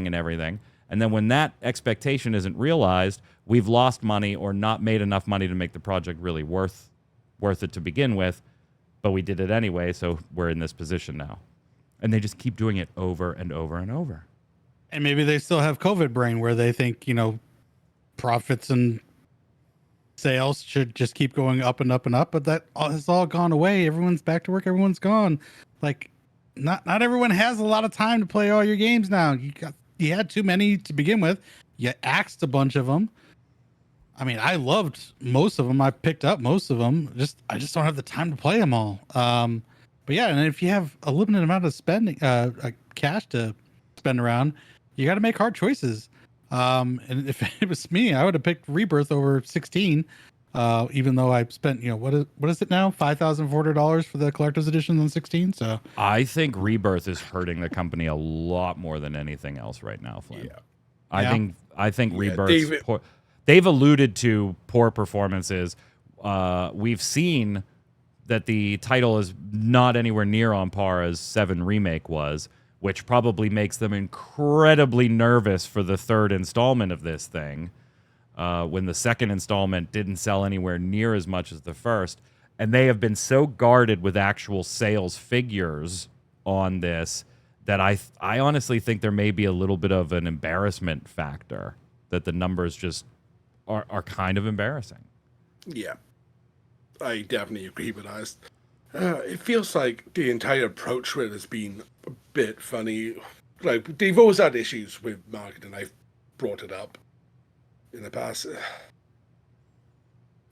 Speaker 1: and everything. And then when that expectation isn't realized, we've lost money or not made enough money to make the project really worth it to begin with. But we did it anyway, so we're in this position now. And they just keep doing it over and over and over.
Speaker 2: And maybe they still have COVID brain where they think, profits and sales should just keep going up and up and up. But that has all gone away. Everyone's back to work. Everyone's gone. Not everyone has a lot of time to play all your games now. You had too many to begin with. You axed a bunch of them. I mean, I loved most of them. I picked up most of them. I just don't have the time to play them all. But yeah, and if you have a limited amount of spending, cash to spend around, you got to make hard choices. And if it was me, I would have picked Rebirth over 16. Even though I spent, what is it now? $5,400 for the collector's edition on 16. So
Speaker 1: I think Rebirth is hurting the company a lot more than anything else right now, Flynn.
Speaker 3: Yeah.
Speaker 1: I think Rebirth. They've alluded to poor performances. we've seen that the title is not anywhere near on par as 7 Remake was, which probably makes them incredibly nervous for the third installment of this thing, when the second installment didn't sell anywhere near as much as the first. And they have been so guarded with actual sales figures on this that I honestly think there may be a little bit of an embarrassment factor, that the numbers just are kind of embarrassing. Yeah.
Speaker 3: I definitely agree with that. It feels like the entire approach to it has been a bit funny. Like, they've always had issues with marketing. I've brought it up in the past.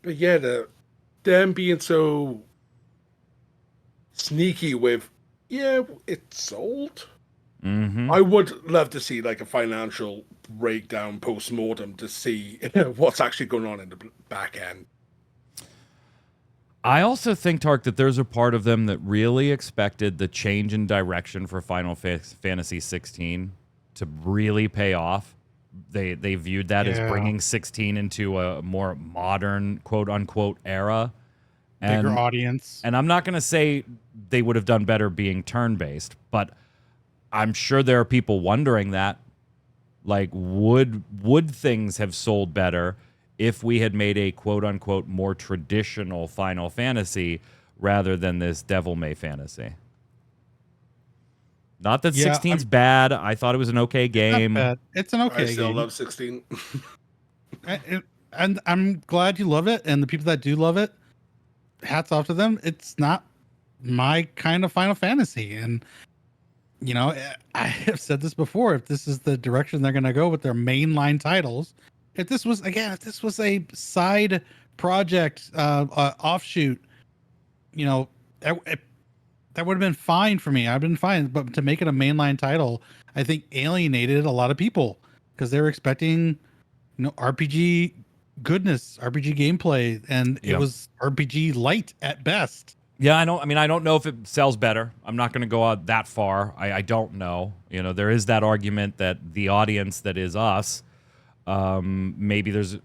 Speaker 3: But yeah, them being so sneaky with, yeah, it sold.
Speaker 1: Mm-hmm.
Speaker 3: I would love to see like a financial breakdown post-mortem to see what's actually going on in the back end.
Speaker 1: I also think, Tark, that there's a part of them that really expected the change in direction for Final Fantasy XVI to really pay off. They viewed that as bringing 16 into a more modern, quote-unquote, era.
Speaker 2: Bigger audience.
Speaker 1: And I'm not going to say they would have done better being turn-based, but I'm sure there are people wondering that. Like, would things have sold better if we had made a quote-unquote more traditional Final Fantasy rather than this Devil May fantasy? Not that 16's bad. I thought it was an okay game.
Speaker 2: It's an okay game.
Speaker 3: I still love 16.
Speaker 2: And I'm glad you love it. And the people that do love it, hats off to them. It's not my kind of Final Fantasy. And, you know, I have said this before. If this is the direction they're going to go with their mainline titles, if this was a side project, offshoot, you know, that would have been fine for me. I've been fine. But to make it a mainline title, I think alienated a lot of people because they were expecting, you know, RPG goodness, RPG gameplay, and it was RPG light at best.
Speaker 1: Yeah, I don't know if it sells better. I'm not going to go out that far. I don't know. You know, there is that argument that the audience that is us, maybe there's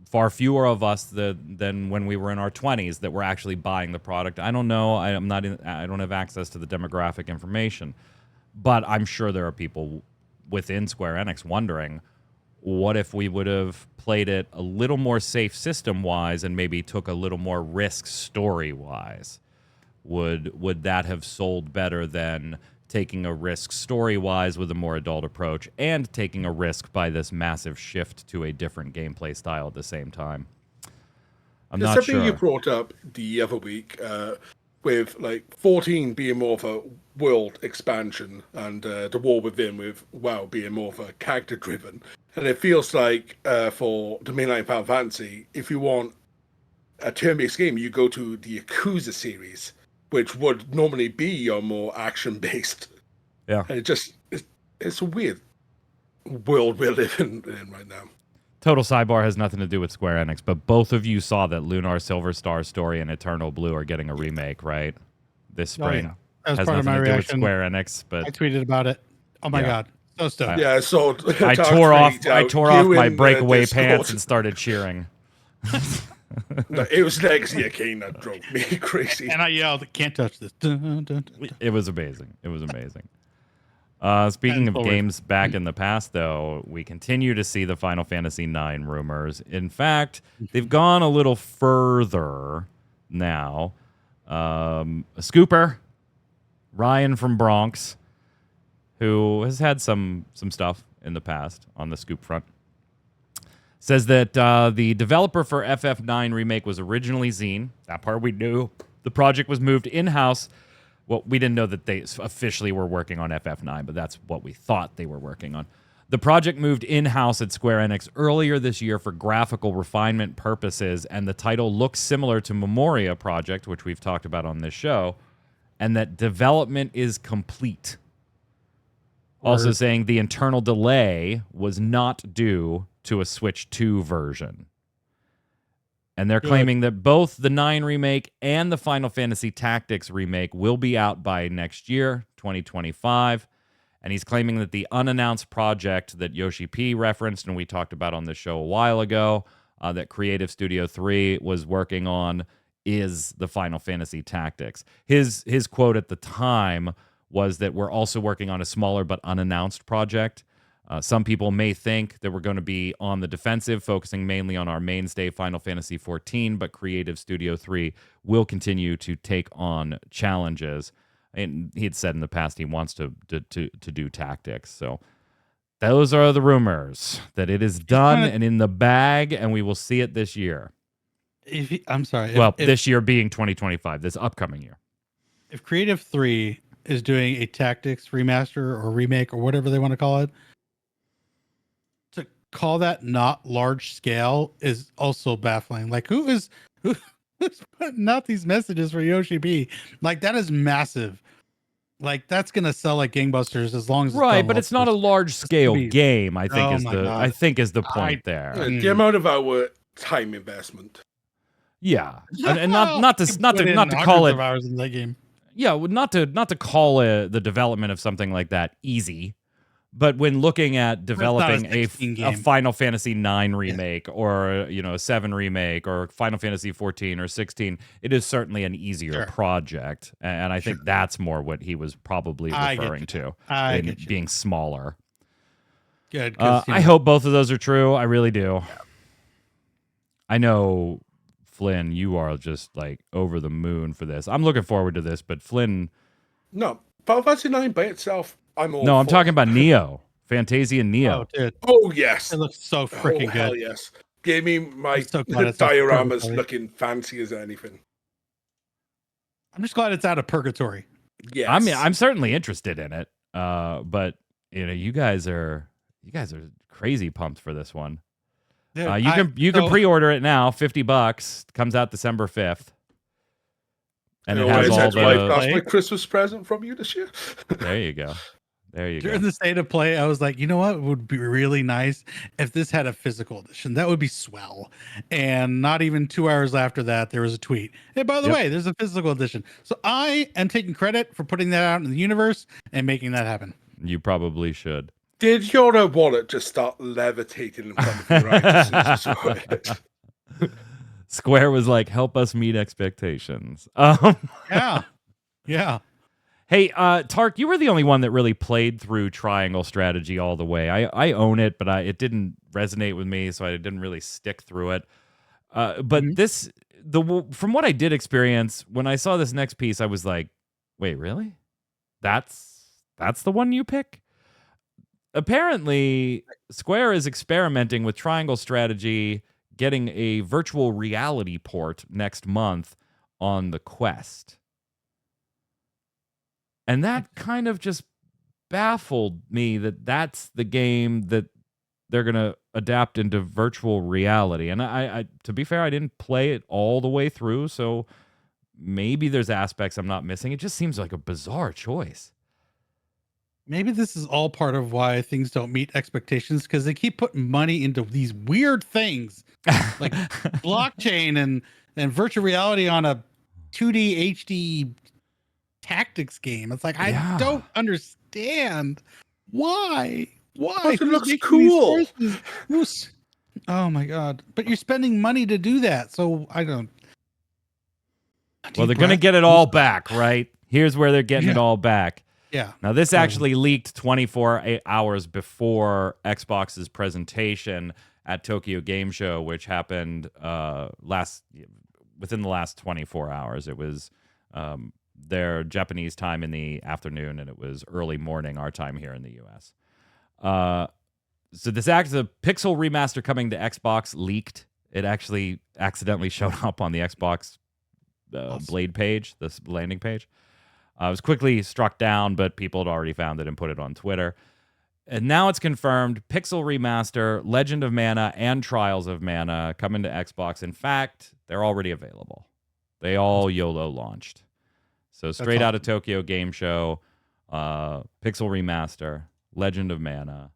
Speaker 1: far fewer of us than when we were in our 20s that were actually buying the product. I don't know. I don't have access to the demographic information, but I'm sure there are people within Square Enix wondering, what if we would have played it a little more safe system-wise and maybe took a little more risk story-wise? Would that have sold better than taking a risk story-wise with a more adult approach and taking a risk by this massive shift to a different gameplay style at the same time? I'm not sure.
Speaker 3: Something you brought up the other week with like 14 being more of a world expansion and the War Within with WoW being more of a character-driven. And it feels like for the mainline Final Fantasy, if you want a turn-based game, you go to the Yakuza series, which would normally be your more action-based.
Speaker 1: Yeah.
Speaker 3: And it's a weird world we're living in right now.
Speaker 1: Total sidebar, has nothing to do with Square Enix, but both of you saw that Lunar Silver Star Story and Eternal Blue are getting a remake, right? This spring.
Speaker 2: Yeah. That was
Speaker 1: has
Speaker 2: part of my
Speaker 1: nothing to do with
Speaker 2: reaction.
Speaker 1: Square Enix, but
Speaker 2: I tweeted about it. Oh my God. So stoked.
Speaker 3: Yeah, so
Speaker 1: I tore off my breakaway pants and started cheering.
Speaker 3: No, it was Legacy Arcane that drove me crazy.
Speaker 2: And I yelled, "Can't touch this." Dun, dun, dun, dun.
Speaker 1: It was amazing. It was amazing. Speaking of games back in the past, though, we continue to see the Final Fantasy IX rumors. In fact, they've gone a little further now. A scooper, Ryan from Bronx, who has had some stuff in the past on the scoop front, says that the developer for FF9 Remake was originally Zine. That part we knew. The project was moved in-house. Well, we didn't know that they officially were working on FF9, but that's what we thought they were working on. The project moved in-house at Square Enix earlier this year for graphical refinement purposes, and the title looks similar to Memoria Project, which we've talked about on this show, and that development is complete. Also saying the internal delay was not due to a Switch 2 version. And they're claiming that both the 9 remake and the Final Fantasy Tactics remake will be out by next year, 2025. And he's claiming that the unannounced project that Yoshi P referenced and we talked about on the show a while ago, that Creative Studio 3 was working on is the Final Fantasy Tactics. His quote at the time was that we're also working on a smaller but unannounced project. Some people may think that we're going to be on the defensive, focusing mainly on our mainstay Final Fantasy XIV, but Creative Studio 3 will continue to take on challenges. And he had said in the past he wants to do tactics. So those are the rumors that it is done and in the bag, and we will see it this year.
Speaker 2: I'm sorry.
Speaker 1: This year being 2025, this upcoming year.
Speaker 2: If Creative 3 is doing a tactics remaster or remake or whatever they want to call it, to call that not large scale is also baffling. Like, who's putting out these messages for Yoshi P? Like, that is massive. Like, that's gonna sell like gangbusters as long as
Speaker 1: right, but it's not a large scale game. I think is the point there.
Speaker 3: The amount of our time investment.
Speaker 1: Yeah, and not to call it
Speaker 2: hours in that game.
Speaker 1: Yeah, not to call the development of something like that easy, but when looking at developing a Final Fantasy IX remake or a 7 remake or Final Fantasy 14 or 16, it is certainly an easier project, and I think that's more what he was probably referring to in being smaller.
Speaker 2: Good.
Speaker 1: I hope both of those are true. I really do. Yeah. I know, Flynn, you are just like over the moon for this. I'm looking forward to this, but Flynn...
Speaker 3: No, Final Fantasy IX by itself, I'm all
Speaker 1: No, I'm talking about Neo. Fantasia Neo.
Speaker 2: Oh, dude.
Speaker 3: Oh, yes.
Speaker 2: It looks so freaking good.
Speaker 3: Hell yes. Gave me my
Speaker 2: so
Speaker 3: dioramas looking fancy as anything.
Speaker 2: I'm just glad it's out of purgatory.
Speaker 3: Yes.
Speaker 1: I mean, I'm certainly interested in it. But you guys are crazy pumped for this one. Dude, you can pre-order it now, $50. Comes out December 5th. And it has all the...
Speaker 3: That's my Christmas present from you this year.
Speaker 1: There you go.
Speaker 2: During the state of play, I was like, you know what would be really nice if this had a physical edition. That would be swell. And not even 2 hours after that, there was a tweet. Hey, by the way, there's a physical edition. So I am taking credit for putting that out in the universe and making that happen.
Speaker 1: You probably should.
Speaker 3: Did your wallet just start levitating in front of you right as soon as you saw it?
Speaker 1: Square was like, help us meet expectations.
Speaker 2: Yeah.
Speaker 1: Hey, Tark, you were the only one that really played through Triangle Strategy all the way. I own it, but it didn't resonate with me, so I didn't really stick through it. But from what I did experience, when I saw this next piece, I was like, wait, really? That's the one you pick? Apparently, Square is experimenting with Triangle Strategy, getting a virtual reality port next month on the Quest. And that kind of just baffled me that that's the game that they're going to adapt into virtual reality. And I to be fair, I didn't play it all the way through, so maybe there's aspects I'm not missing. It just seems like a bizarre choice.
Speaker 2: Maybe this is all part of why things don't meet expectations, because they keep putting money into these weird things like blockchain and virtual reality on a 2D HD tactics game. It's like, I don't understand why.
Speaker 3: It looks cool.
Speaker 2: Oh my god! But you're spending money to do that, so I don't.
Speaker 1: Well, they're going to get it all back, right? Here's where they're getting it all back.
Speaker 2: Yeah.
Speaker 1: Now, this actually leaked 24 hours before Xbox's presentation at Tokyo Game Show, which happened within the last 24 hours. It was their Japanese time in the afternoon, and it was early morning, our time here in the U.S. So this the Pixel remaster coming to Xbox leaked. It actually accidentally showed up on the Xbox Blade page, this landing page. It was quickly struck down, but people had already found it and put it on Twitter. And now it's confirmed, Pixel Remaster, Legend of Mana, and Trials of Mana coming to Xbox. In fact, they're already available. They all YOLO launched. So straight out of Tokyo Game Show, Pixel Remaster, Legend of Mana,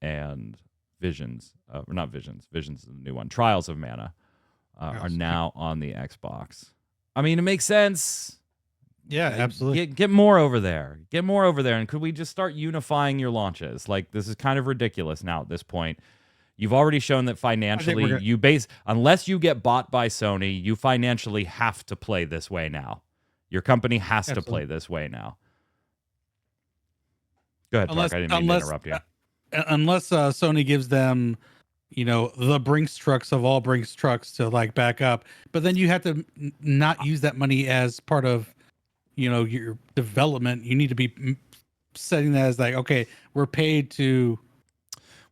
Speaker 1: and Visions. Not Visions. Visions is the new one. Trials of Mana are now on the Xbox. I mean, it makes sense.
Speaker 2: Yeah, absolutely.
Speaker 1: Get more over there. Get more over there. And could we just start unifying your launches? Like, this is kind of ridiculous now at this point. You've already shown that financially, unless you get bought by Sony, you financially have to play this way now. Your company has to play this way now. Go ahead, Tark. I didn't mean to interrupt you.
Speaker 2: Unless Sony gives them, the Brinks trucks of all Brinks trucks to like back up, but then you have to not use that money as part of, your development. You need to be setting that as like, okay, we're paid to.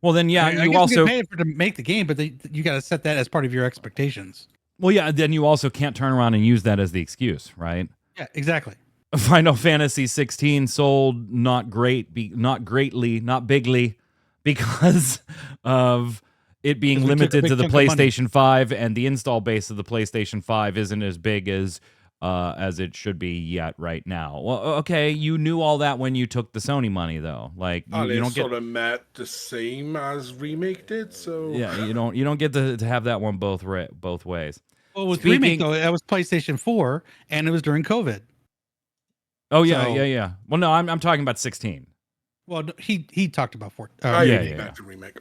Speaker 1: Well, then, yeah,
Speaker 2: you also get paid to make the game, but you got to set that as part of your expectations.
Speaker 1: Well, yeah, then you also can't turn around and use that as the excuse, right?
Speaker 2: Yeah, exactly.
Speaker 1: Final Fantasy XVI sold not bigly, because of it being limited to the PlayStation 5, and the install base of the PlayStation 5 isn't as big as it should be yet right now. Well, okay, you knew all that when you took the Sony money, though. Like you don't
Speaker 3: sort of met the same as Remake did, so
Speaker 1: yeah, you don't get to have that one both ways.
Speaker 2: Well, with Remake though, that was PlayStation 4, and it was during COVID.
Speaker 1: Oh yeah, yeah. Well, no, I'm talking about 16.
Speaker 2: Well, he talked about 14.
Speaker 3: Back to Remake.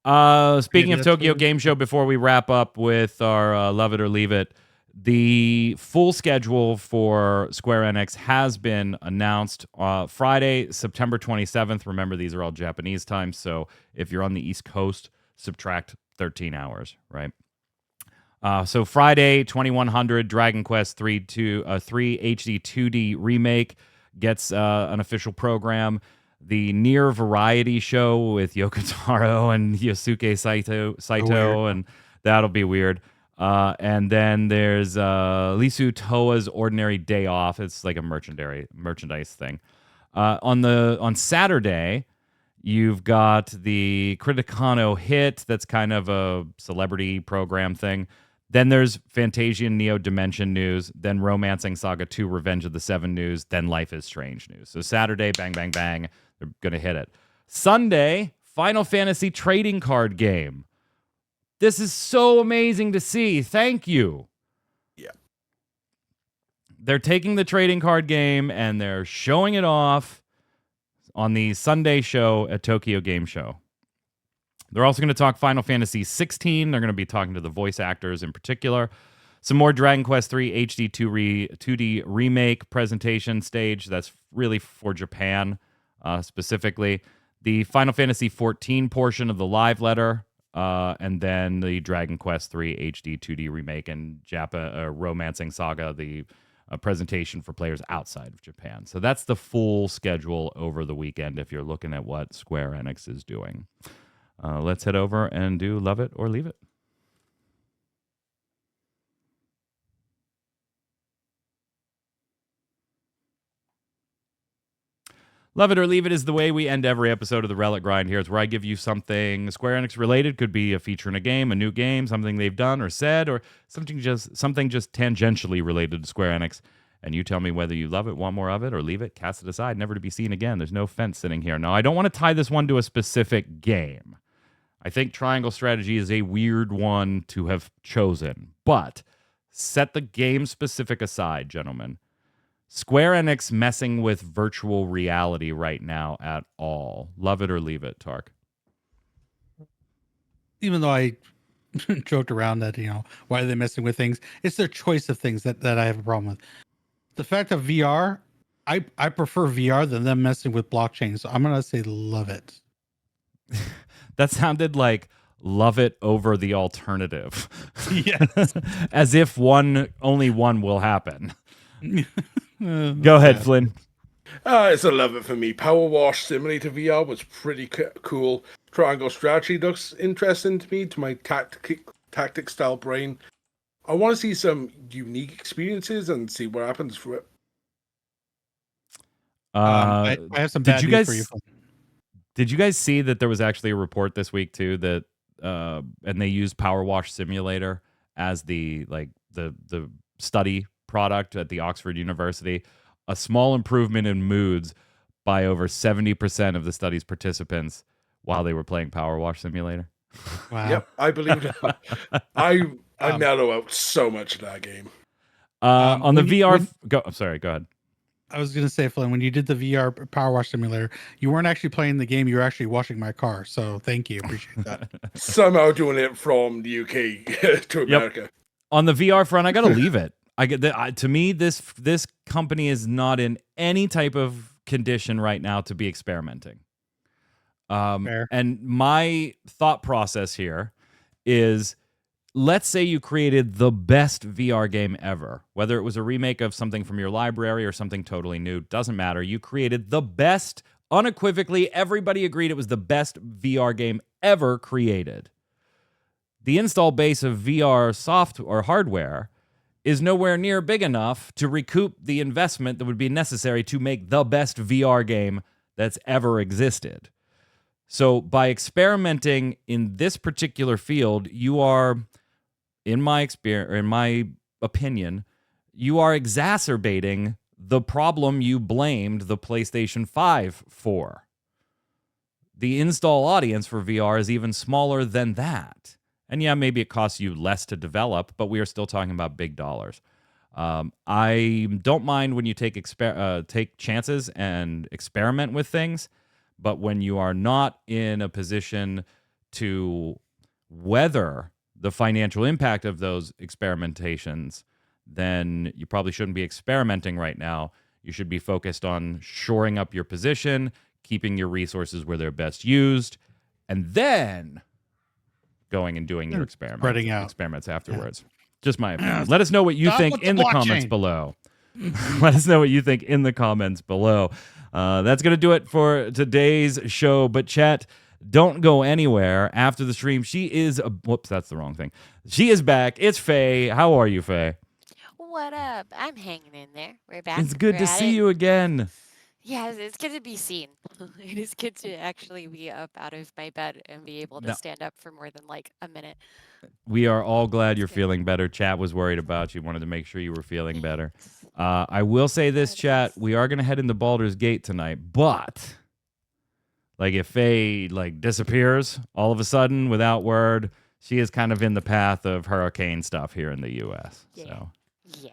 Speaker 1: Yeah. Speaking of Tokyo Game Show, before we wrap up with our Love It or Leave It, the full schedule for Square Enix has been announced. Friday, September 27th. Remember, these are all Japanese times, so if you're on the East Coast, subtract 13 hours, right? So Friday, 2100, Dragon Quest 3 HD 2D remake gets an official program. The Nier Variety Show with Yoko Taro and Yosuke Saito, and that'll be weird. And then there's Lisu Toa's Ordinary Day Off. It's like a merchandise thing. On Saturday, you've got the Criticano Hit. That's kind of a celebrity program thing. Then there's Fantasian Neo Dimension news, then Romancing Saga 2 Revenge of the Seven news, then Life is Strange news. So Saturday, bang, bang, bang, they're going to hit it. Sunday, Final Fantasy trading card game. This is so amazing to see. Thank you.
Speaker 3: Yeah.
Speaker 1: They're taking the trading card game and they're showing it off on the Sunday show at Tokyo Game Show. They're also going to talk Final Fantasy XVI. They're going to be talking to the voice actors in particular. Some more Dragon Quest 3 HD 2D remake presentation stage. That's really for Japan specifically. The Final Fantasy XIV portion of the live letter. And then the Dragon Quest 3 HD 2D remake and Romancing Saga, the presentation for players outside of Japan. So that's the full schedule over the weekend if you're looking at what Square Enix is doing. Let's head over and do Love It or Leave It. Love It or Leave It is the way we end every episode of the Relic Grind here. It's where I give you something Square Enix related. Could be a feature in a game, a new game, something they've done or said, or something just tangentially related to Square Enix. And you tell me whether you love it, want more of it, or leave it, cast it aside, never to be seen again. There's no fence sitting here. Now, I don't want to tie this one to a specific game. I think Triangle Strategy is a weird one to have chosen. But set the game specific aside, gentlemen. Square Enix messing with virtual reality right now at all. Love it or leave it, Tark.
Speaker 2: Even though I joked around that, why are they messing with things? It's their choice of things that I have a problem with. The fact of VR, I prefer VR than them messing with blockchain. So I'm going to say love it.
Speaker 1: That sounded like love it over the alternative.
Speaker 2: Yes.
Speaker 1: As if only one will happen. Go ahead, Flynn.
Speaker 3: It's a love it for me. Power Wash Simulator VR was pretty cool. Triangle Strategy looks interesting to me, to my tactic style brain. I want to see some unique experiences and see what happens for it.
Speaker 2: I have some bad news for you.
Speaker 1: Did you guys see that there was actually a report this week too that and they used Power Wash Simulator as the study product at the Oxford University? A small improvement in moods by over 70% of the study's participants while they were playing Power Wash Simulator.
Speaker 2: Wow.
Speaker 3: Yep, I believe it. I mellow out so much of that game.
Speaker 1: On the VR... Go ahead.
Speaker 2: I was gonna say, Flynn, when you did the VR Power Wash Simulator, you weren't actually playing the game; you were actually washing my car. So thank you, appreciate that.
Speaker 3: Somehow doing it from the UK to America.
Speaker 1: On the VR front, I got to leave it. To me, this company is not in any type of condition right now to be experimenting.
Speaker 2: Fair.
Speaker 1: And my thought process here is, let's say you created the best VR game ever, whether it was a remake of something from your library or something totally new, doesn't matter. You created the best, unequivocally, everybody agreed it was the best VR game ever created. The install base of VR software or hardware is nowhere near big enough to recoup the investment that would be necessary to make the best VR game that's ever existed. So by experimenting in this particular field, you are, in my opinion, you are exacerbating the problem you blamed the PlayStation 5 for. The install audience for VR is even smaller than that. And yeah, maybe it costs you less to develop, but we are still talking about big dollars. I don't mind when you take chances and experiment with things, but when you are not in a position to weather the financial impact of those experimentations, then you probably shouldn't be experimenting right now. You should be focused on shoring up your position, keeping your resources where they're best used, and then going and doing your experiments afterwards. Yeah. Just my opinion. Let us know what you think in the comments below. Let us know what you think in the comments below. That's going to do it for today's show. But chat, don't go anywhere after the stream. She is... whoops, that's the wrong thing. She is back. It's Faye. How are you, Faye?
Speaker 4: What up? I'm hanging in there. We're back.
Speaker 1: It's good to see you again.
Speaker 4: Yeah, it's good to be seen. It is good to actually be up out of my bed and be able to stand up for more than like a minute.
Speaker 1: We are all glad you're feeling better. Chat was worried about you. Wanted to make sure you were feeling better. I will say this, chat. We are going to head into Baldur's Gate tonight, but like if Faye disappears all of a sudden without word, she is kind of in the path of hurricane stuff here in the U.S.
Speaker 4: Yeah.
Speaker 1: So.
Speaker 4: Yeah.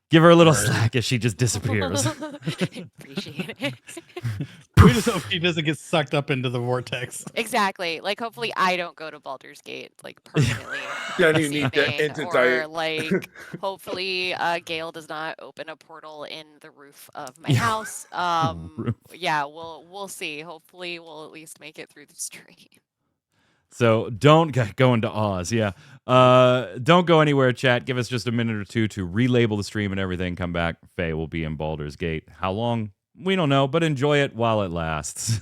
Speaker 1: Give her a little slack if she just disappears.
Speaker 4: Appreciate it.
Speaker 2: We just hope she doesn't get sucked up into the vortex.
Speaker 4: Exactly. Like, hopefully I don't go to Baldur's Gate, permanently.
Speaker 3: Yeah, you need to
Speaker 4: or, hopefully Gale does not open a portal in the roof of my house. Yeah, we'll see. Hopefully we'll at least make it through the stream.
Speaker 1: So don't go into Oz, yeah. Don't go anywhere, chat. Give us just a minute or two to relabel the stream and everything. Come back. Faye will be in Baldur's Gate. How long? We don't know, but enjoy it while it lasts.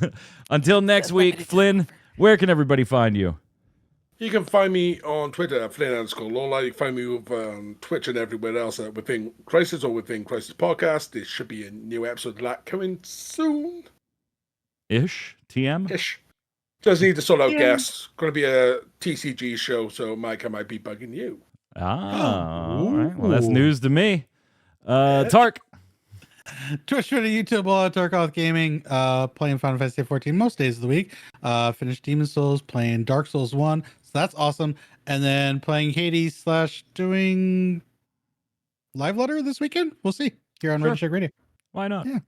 Speaker 1: Until next week, Flynn, where can everybody find you?
Speaker 3: You can find me on Twitter at Flynn_Lola. You can find me on Twitch and everywhere else within Crisis or within Crisis Podcast. There should be a new episode of that coming soon.
Speaker 1: Ish? TM?
Speaker 3: Ish. Just need to sort out guests. Going to be a TCG show, so Mike, I might be bugging you.
Speaker 1: All right. Well, that's news to me. Tark.
Speaker 2: Twitch, Twitter, YouTube, all Tarkoth Gaming, playing Final Fantasy XIV most days of the week. Finished Demon Souls, playing Dark Souls 1, so that's awesome. And then playing Hades / doing Live Letter this weekend. We'll see here on Raideo Radio.
Speaker 1: Why not?
Speaker 2: Yeah.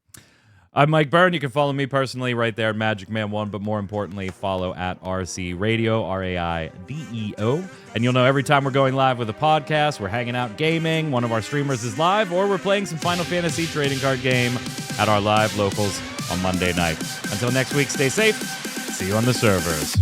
Speaker 1: I'm Mike Byrne. You can follow me personally right there, Magic Man 1, but more importantly, follow at RC Radio, RAIDEO. And you'll know every time we're going live with a podcast, we're hanging out gaming, one of our streamers is live, or we're playing some Final Fantasy trading card game at our live locals on Monday night. Until next week, stay safe. See you on the servers.